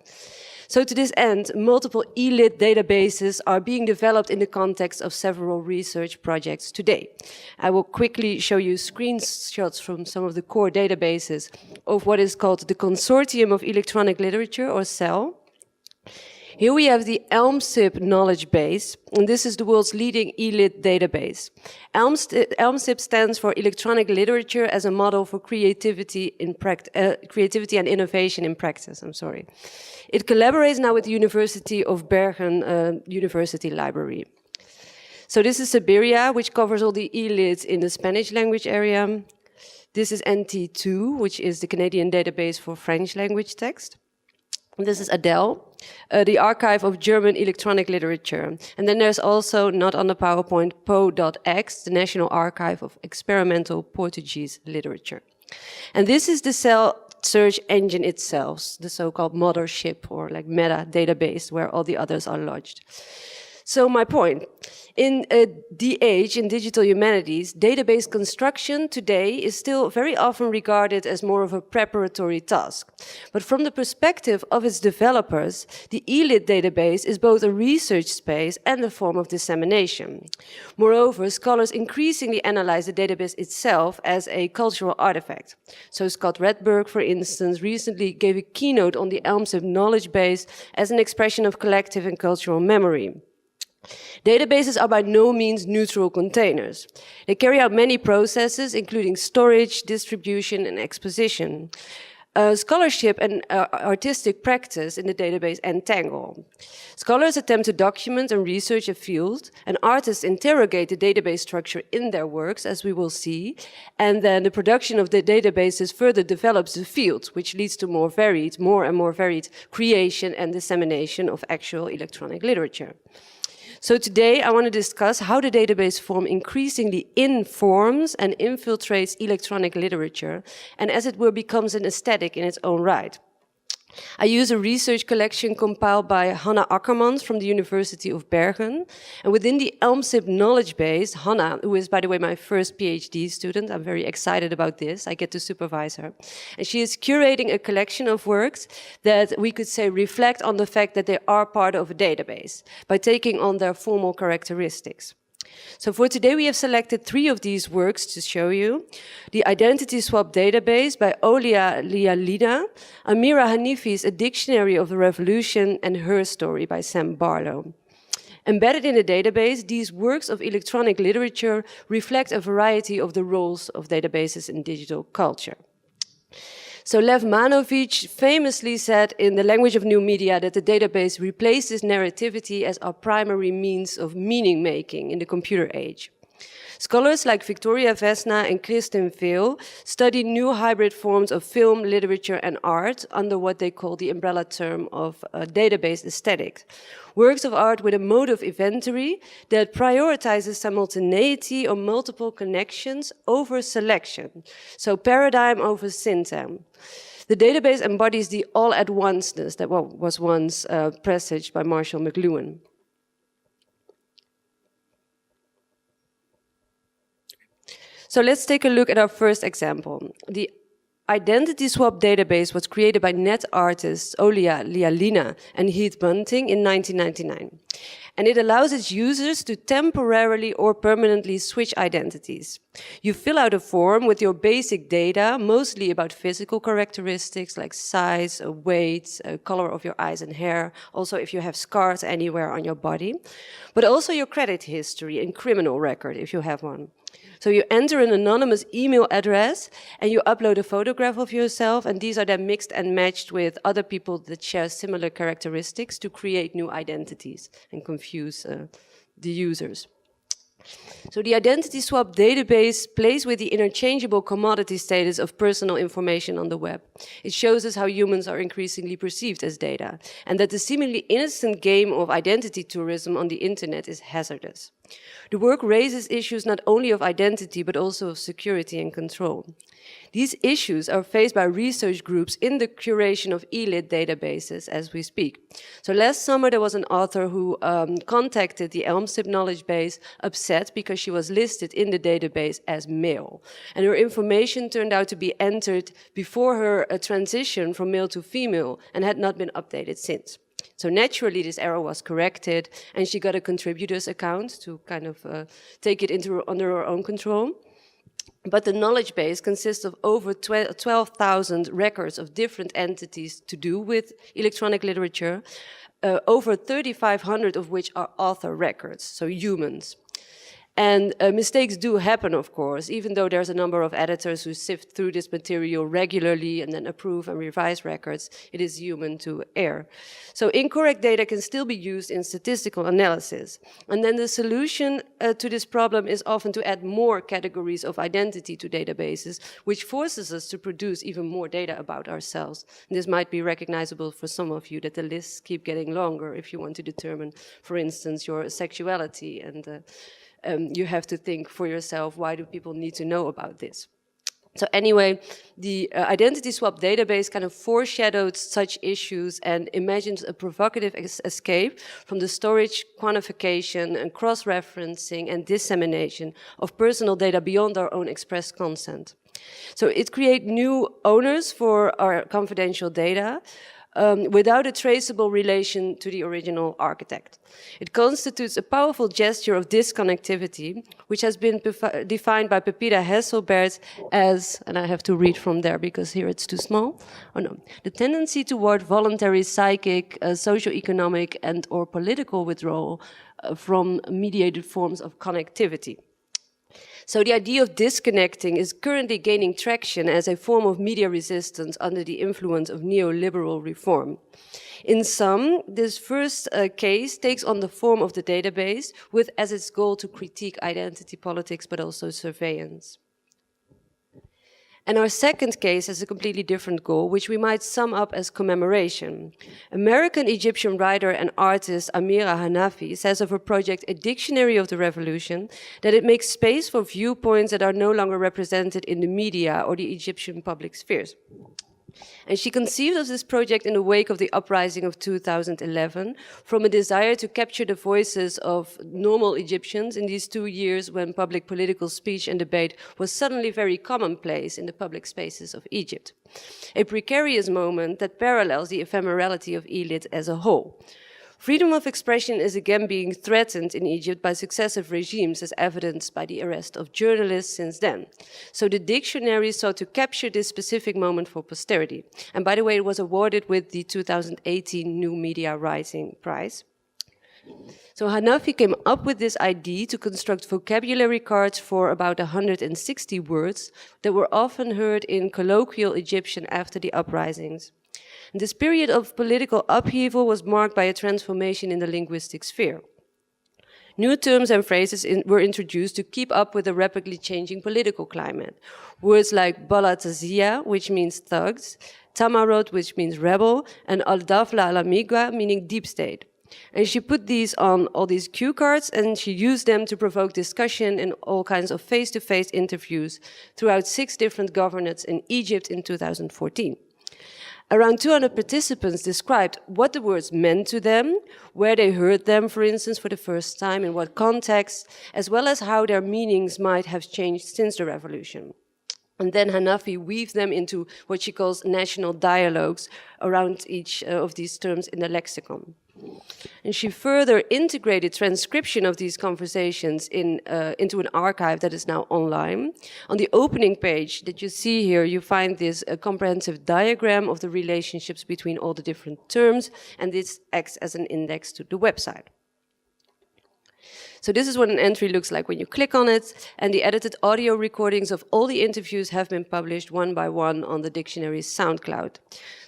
So to this end, multiple ELIT databases are being developed in the context of several research projects today. I will quickly show you screenshots from some of the core databases of what is called the Consortium of Electronic Literature, or CEL. Here we have the ELMSIP knowledge base, and this is the world's leading ELIT database. ELMSIP stands for Electronic Literature as a Model for Creativity and Innovation in Practice. It collaborates now with the University of Bergen University Library. So this is Siberia, which covers all the ELITs in the Spanish language area. This is NT2, which is the Canadian database for French language text. This is ADEL, the Archive of German Electronic Literature. And then there's also, not on the PowerPoint, PO.X, the National Archive of Experimental Portuguese Literature. And this is the CEL search engine itself, the so-called mothership, or like meta database, where all the others are lodged. So my point, in DH, in digital humanities, database construction today is still very often regarded as more of a preparatory task. But from the perspective of its developers, the ELIT database is both a research space and a form of dissemination. Moreover, scholars increasingly analyze the database itself as a cultural artifact. So Scott Redberg, for instance, recently gave a keynote on the ELMSIP knowledge base as an expression of collective and cultural memory. Databases are by no means neutral containers. They carry out many processes, including storage, distribution, and exposition. Scholarship and artistic practice in the database entangle. Scholars attempt to document and research a field, and artists interrogate the database structure in their works, as we will see, and then the production of the databases further develops the field, which leads to more and more varied creation and dissemination of actual electronic literature. So today I want to discuss how the database form increasingly informs and infiltrates electronic literature, and as it were becomes an aesthetic in its own right. I use a research collection compiled by Hanna Akkermans from the University of Bergen. And within the ELMSIP knowledge base, Hanna, who is, by the way, my first PhD student, I'm very excited about this, I get to supervise her. And she is curating a collection of works that we could say reflect on the fact that they are part of a database by taking on their formal characteristics. So for today, we have selected 3 of these works to show you. The Identity Swap Database by Olia Lialina, Amira Hanifi's A Dictionary of the Revolution, and Her Story by Sam Barlow. Embedded in the database, these works of electronic literature reflect a variety of the roles of databases in digital culture. So Lev Manovich famously said in The Language of New Media that the database replaces narrativity as our primary means of meaning-making in the computer age. Scholars like Victoria Vesna and Kristin Veel study new hybrid forms of film, literature, and art under what they call the umbrella term of database aesthetics. Works of art with a mode of inventory that prioritizes simultaneity or multiple connections over selection. So paradigm over synthem. The database embodies the all-at-onceness that was once presaged by Marshall McLuhan. So let's take a look at our first example. The identity swap database was created by net artists Olia Lialina and Heath Bunting in 1999. And it allows its users to temporarily or permanently switch identities. You fill out a form with your basic data, mostly about physical characteristics like size, weight, color of your eyes and hair, also if you have scars anywhere on your body, but also your credit history and criminal record if you have one. So you enter an anonymous email address and you upload a photograph of yourself, and these are then mixed and matched with other people that share similar characteristics to create new identities and confuse the users. So the identity swap database plays with the interchangeable commodity status of personal information on the web. It shows us how humans are increasingly perceived as data, and that the seemingly innocent game of identity tourism on the internet is hazardous. The work raises issues not only of identity, but also of security and control. These issues are faced by research groups in the curation of ELIT databases as we speak. So last summer there was an author who contacted the ELMSIP knowledge base upset because she was listed in the database as male. And her information turned out to be entered before her transition from male to female and had not been updated since. So naturally this error was corrected and she got a contributor's account to kind of take it under her own control. But the knowledge base consists of over 12,000 records of different entities to do with electronic literature, over 3,500 of which are author records, so humans. And mistakes do happen, of course, even though there's a number of editors who sift through this material regularly and then approve and revise records. It is human to err. So incorrect data can still be used in statistical analysis. And then the solution to this problem is often to add more categories of identity to databases, which forces us to produce even more data about ourselves. And this might be recognizable for some of you, that the lists keep getting longer if you want to determine, for instance, your sexuality, and you have to think for yourself, why do people need to know about this? So anyway, the identity swap database kind of foreshadowed such issues and imagines a provocative escape from the storage, quantification, and cross-referencing and dissemination of personal data beyond our own express consent. So it creates new owners for our confidential data, without a traceable relation to the original architect. It constitutes a powerful gesture of disconnectivity, which has been defined by Pepita Hesselbert as, and I have to read from there because here it's too small, the tendency toward voluntary psychic, socio-economic and or political withdrawal from mediated forms of connectivity. So the idea of disconnecting is currently gaining traction as a form of media resistance under the influence of neoliberal reform. In sum, this first case takes on the form of the database with as its goal to critique identity politics, but also surveillance. And our second case has a completely different goal, which we might sum up as commemoration. American-Egyptian writer and artist Amira Hanafi says of her project, A Dictionary of the Revolution, that it makes space for viewpoints that are no longer represented in the media or the Egyptian public spheres. And she conceived of this project in the wake of the uprising of 2011 from a desire to capture the voices of normal Egyptians in these 2 years when public political speech and debate was suddenly very commonplace in the public spaces of Egypt. A precarious moment that parallels the ephemerality of ELIT as a whole. Freedom of expression is again being threatened in Egypt by successive regimes, as evidenced by the arrest of journalists since then. So the dictionary sought to capture this specific moment for posterity. And by the way, it was awarded with the 2018 New Media Writing Prize. So Hanafi came up with this idea to construct vocabulary cards for about 160 words that were often heard in colloquial Egyptian after the uprisings. This period of political upheaval was marked by a transformation in the linguistic sphere. New terms and phrases were introduced to keep up with the rapidly changing political climate. Words like balatazia, which means thugs, tamarot, which means rebel, and aldafla alamigua, meaning deep state. And she put these on all these cue cards, and she used them to provoke discussion in all kinds of face-to-face interviews throughout 6 different governorates in Egypt in 2014. Around 200 participants described what the words meant to them, where they heard them, for instance, for the first time, in what context, as well as how their meanings might have changed since the revolution. And then Hanafi weaved them into what she calls national dialogues around each of these terms in the lexicon. And she further integrated transcription of these conversations into an archive that is now online. On the opening page that you see here, you find this comprehensive diagram of the relationships between all the different terms, and this acts as an index to the website. So this is what an entry looks like when you click on it, and the edited audio recordings of all the interviews have been published one by one on the dictionary's SoundCloud.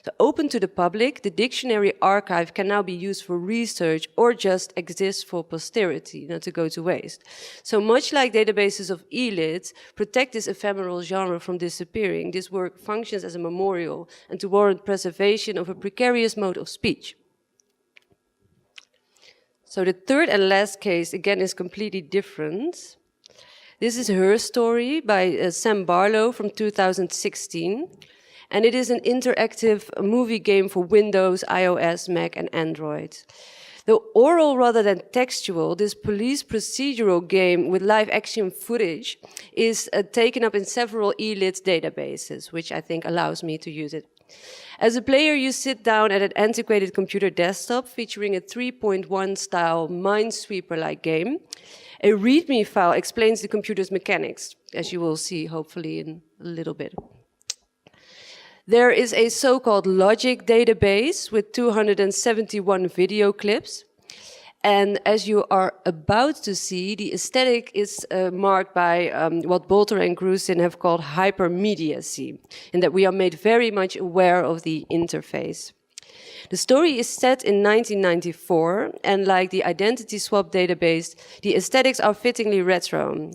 So open to the public, the dictionary archive can now be used for research or just exist for posterity, not to go to waste. So much like databases of e-lit protect this ephemeral genre from disappearing, this work functions as a memorial and to warrant preservation of a precarious mode of speech. So the third and last case, again, is completely different. This is Her Story by Sam Barlow from 2016. And it is an interactive movie game for Windows, iOS, Mac, and Android. Though oral rather than textual, this police procedural game with live action footage is taken up in several e-lit databases, which I think allows me to use it. As a player, you sit down at an antiquated computer desktop featuring a 3.1 style Minesweeper-like game. A README file explains the computer's mechanics, as you will see hopefully in a little bit. There is a so-called logic database with 271 video clips. And as you are about to see, the aesthetic is marked by what Bolter and Grusin have called hypermediacy, in that we are made very much aware of the interface. The story is set in 1994, and like the identity swap database, the aesthetics are fittingly retro.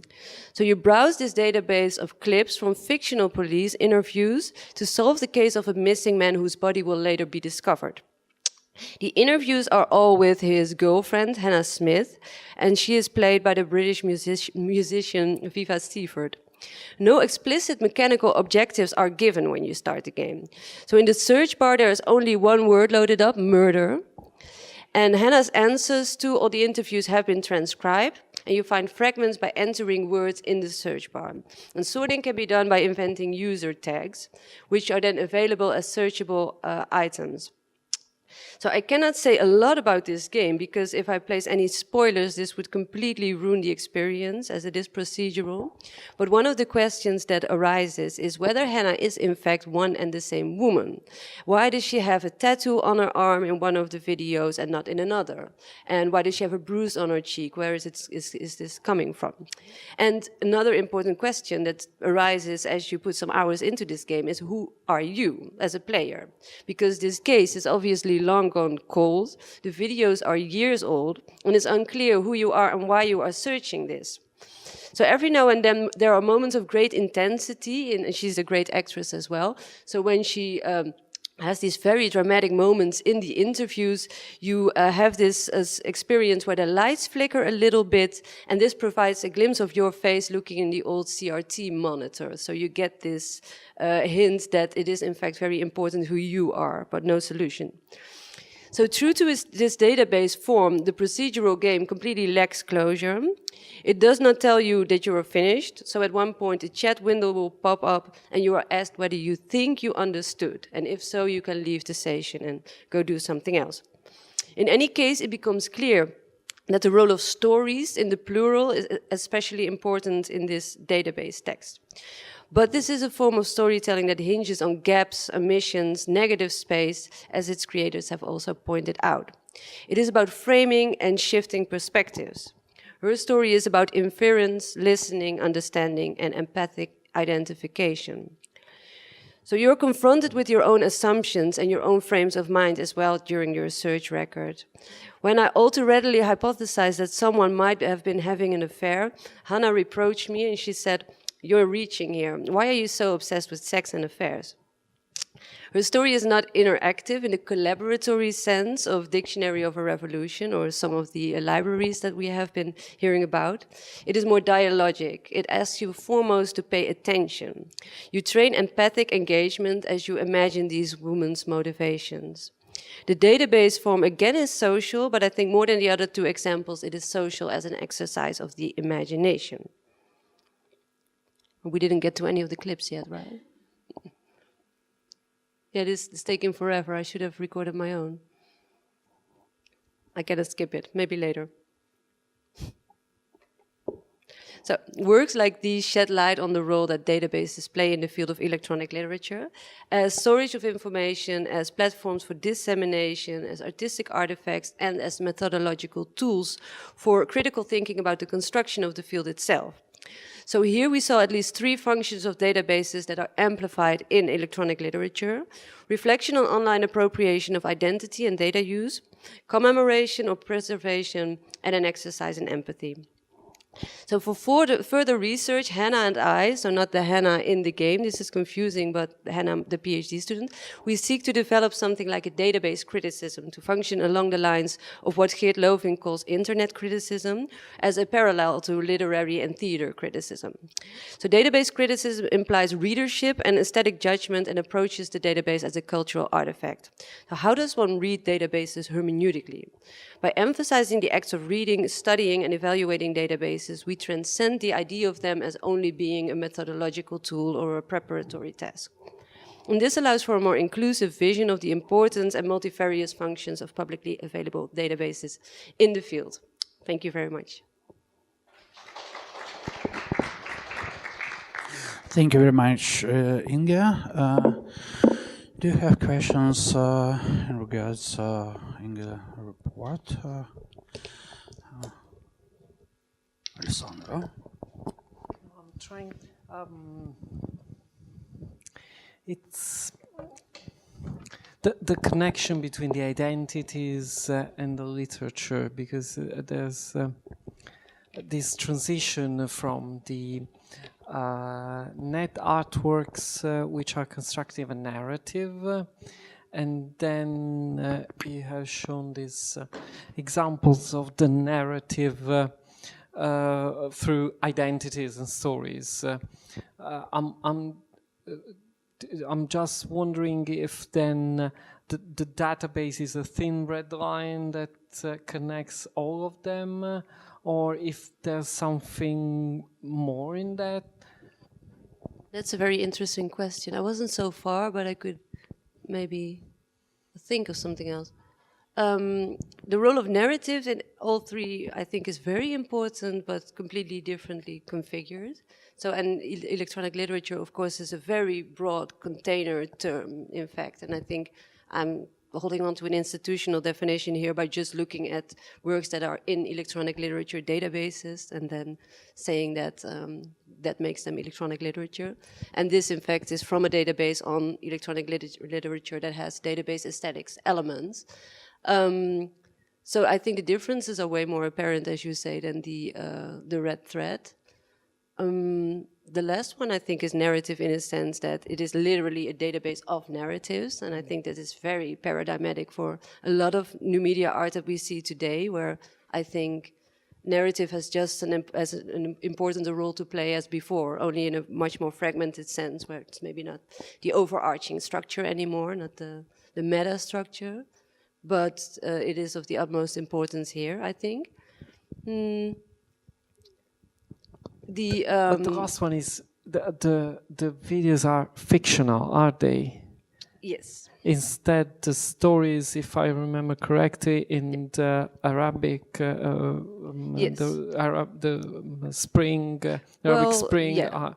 So you browse this database of clips from fictional police interviews to solve the case of a missing man whose body will later be discovered. The interviews are all with his girlfriend, Hannah Smith, and she is played by the British musician Viva Seifert. No explicit mechanical objectives are given when you start the game. So in the search bar, there is only one word loaded up, murder. And Hannah's answers to all the interviews have been transcribed, and you find fragments by entering words in the search bar. And sorting can be done by inventing user tags, which are then available as searchable items. So I cannot say a lot about this game, because if I place any spoilers, this would completely ruin the experience, as it is procedural. But one of the questions that arises is whether Hannah is in fact one and the same woman. Why does she have a tattoo on her arm in one of the videos and not in another? And why does she have a bruise on her cheek? Where is this coming from? And another important question that arises as you put some hours into this game is, who are you as a player? Because this case is obviously long gone cold, the videos are years old, and it's unclear who you are and why you are searching this. So every now and then there are moments of great intensity, and she's a great actress as well. So when she has these very dramatic moments in the interviews, you have this experience where the lights flicker a little bit, and this provides a glimpse of your face looking in the old CRT monitor. So you get this hint that it is in fact very important who you are, but no solution. So true to this database form, the procedural game completely lacks closure. It does not tell you that you are finished. So at one point, a chat window will pop up and you are asked whether you think you understood. And if so, you can leave the session and go do something else. In any case, it becomes clear that the role of stories in the plural is especially important in this database text. But this is a form of storytelling that hinges on gaps, omissions, negative space, as its creators have also pointed out. It is about framing and shifting perspectives. Her story is about inference, listening, understanding, and empathic identification. So you're confronted with your own assumptions and your own frames of mind as well during your research record. When I all too readily hypothesized that someone might have been having an affair, Hannah reproached me and she said, "You're reaching here. Why are you so obsessed with sex and affairs?" Her story is not interactive in the collaboratory sense of Dictionary of a Revolution or some of the libraries that we have been hearing about. It is more dialogic. It asks you foremost to pay attention. You train empathic engagement as you imagine these women's motivations. The database form again is social, but I think more than the other two examples, it is social as an exercise of the imagination. We didn't get to any of the clips yet, right? Yeah, this is taking forever. I should have recorded my own. I cannot skip it, maybe later. So works like these shed light on the role that databases play in the field of electronic literature, as storage of information, as platforms for dissemination, as artistic artifacts, and as methodological tools for critical thinking about the construction of the field itself. So here we saw at least 3 functions of databases that are amplified in electronic literature: reflection on online appropriation of identity and data use, commemoration or preservation, and an exercise in empathy. So for further research, Hannah and I, so not the Hannah in the game, this is confusing, but Hannah, the PhD student, we seek to develop something like a database criticism to function along the lines of what Geert Loving calls internet criticism as a parallel to literary and theater criticism. So database criticism implies readership and aesthetic judgment and approaches the database as a cultural artifact. So how does one read databases hermeneutically? By emphasizing the acts of reading, studying, and evaluating databases, we transcend the idea of them as only being a methodological tool or a preparatory task. And this allows for a more inclusive vision of the importance and multifarious functions of publicly available databases in the field. Thank you very much. Thank you very much, Inge. Do you have questions in regards to Inge's report? Alessandro? I'm trying. It's the connection between the identities and the literature, because there's this transition from the net artworks which are constructive and narrative, and then you have shown these examples of the narrative through identities and stories. I'm just wondering if then the database is a thin red line that connects all of them, or if there's something more in that. That's a very interesting question. I wasn't so far, but I could maybe think of something else. The role of narrative in all 3, I think, is very important, but completely differently configured. So, and electronic literature, of course, is a very broad container term, in fact, and I think I'm holding on to an institutional definition here by just looking at works that are in electronic literature databases and then saying that that makes them electronic literature. And this, in fact, is from a database on electronic literature that has database aesthetics elements. So I think the differences are way more apparent, as you say, than the red thread. The last one, I think, is narrative in a sense that it is literally a database of narratives. And I think that is very paradigmatic for a lot of new media art that we see today, where I think narrative has just as an important a role to play as before, only in a much more fragmented sense, where it's maybe not the overarching structure anymore, not the meta structure, but it is of the utmost importance here, I think. But the last one is the videos are fictional, aren't they? Yes. instead the stories, if I remember correctly, in the Arabic, the spring, Arabic spring, are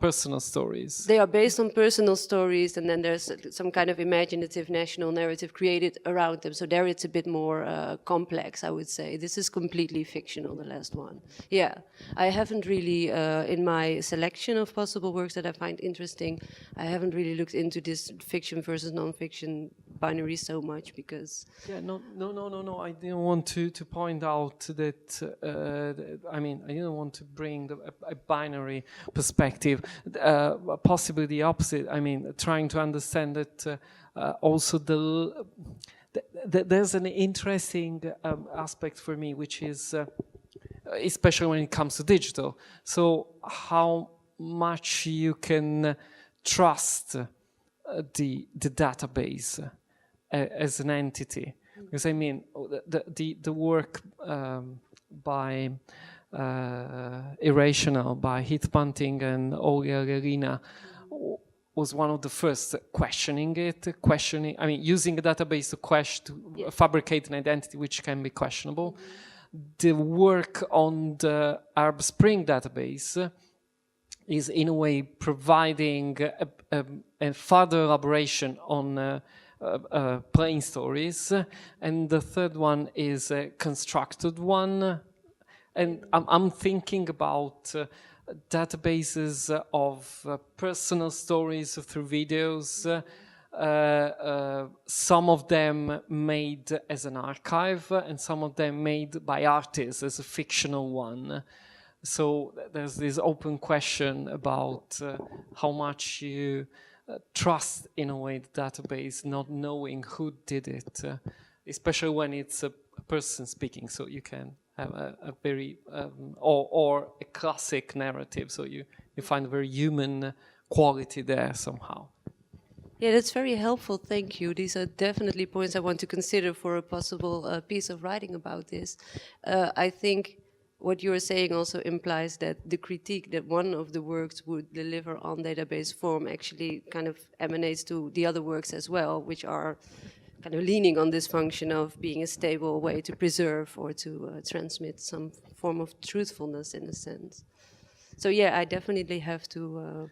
personal stories. They are based on personal stories, and then there's some kind of imaginative national narrative created around them. So there it's a bit more complex, I would say. This is completely fictional, the last one. Yeah, I haven't really, in my selection of possible works that I find interesting, I haven't really looked into this fiction versus non-fiction binary so much because... Yeah, no, I didn't want to point out that, I mean, I didn't want to bring a binary perspective, possibly the opposite. I mean, trying to understand that also there's an interesting aspect for me, which is, especially when it comes to digital, so how much you can trust the database as an entity. Because I mean, the work by Irrational, by Heath Bunting and Olga Lerina was one of the first questioning, I mean, using a database to fabricate an identity which can be questionable. The work on the Arab Spring database is in a way providing a further elaboration on plain stories, and the third one is a constructed one. And I'm thinking about databases of personal stories through videos, some of them made as an archive and some of them made by artists as a fictional one. So there's this open question about how much you trust, in a way, the database, not knowing who did it, especially when it's a person speaking, so you can have a very, or a classic narrative, so you find a very human quality there somehow. Yeah, that's very helpful, thank you. These are definitely points I want to consider for a possible piece of writing about this. I think what you are saying also implies that the critique that one of the works would deliver on database form actually kind of emanates to the other works as well, which are kind of leaning on this function of being a stable way to preserve or to transmit some form of truthfulness in a sense. So yeah, I definitely have to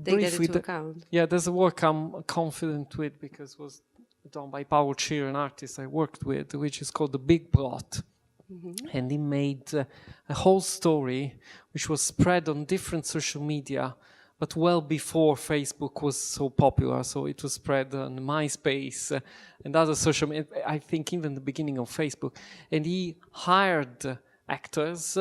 take that into account. Yeah, there's a work I'm confident with because it was done by Paul Cheer, an artist I worked with, which is called The Big Plot. And he made a whole story which was spread on different social media, but well before Facebook was so popular. So it was spread on MySpace and other social media, I think even the beginning of Facebook. And he hired actors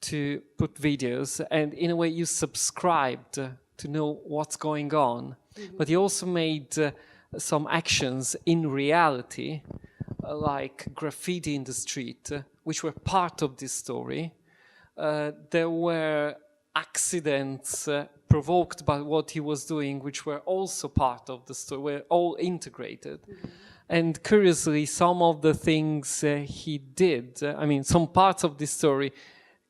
to put videos, and in a way you subscribed to know what's going on. But he also made some actions in reality, like graffiti in the street, which were part of this story. There were accidents provoked by what he was doing, which were also part of the story, were all integrated. And curiously, some of the things he did, I mean, some parts of this story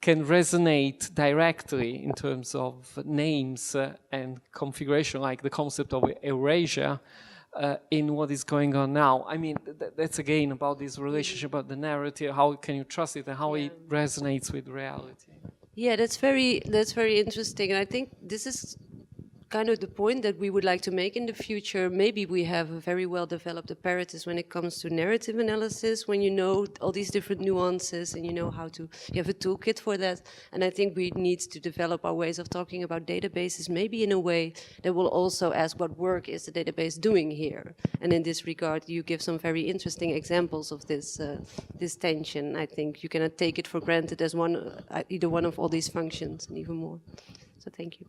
can resonate directly in terms of names and configuration, like the concept of erasure, in what is going on now. I mean, that's again about this relationship, about the narrative, how can you trust it and how it resonates with reality. Yeah, that's very interesting. And I think this is kind of the point that we would like to make in the future. Maybe we have a very well developed apparatus when it comes to narrative analysis, when you know all these different nuances and you know how to, you have a toolkit for that. And I think we need to develop our ways of talking about databases, maybe in a way that will also ask what work is the database doing here. And in this regard, you give some very interesting examples of this, this tension. I think you cannot take it for granted as one, either one of all these functions and even more. So thank you.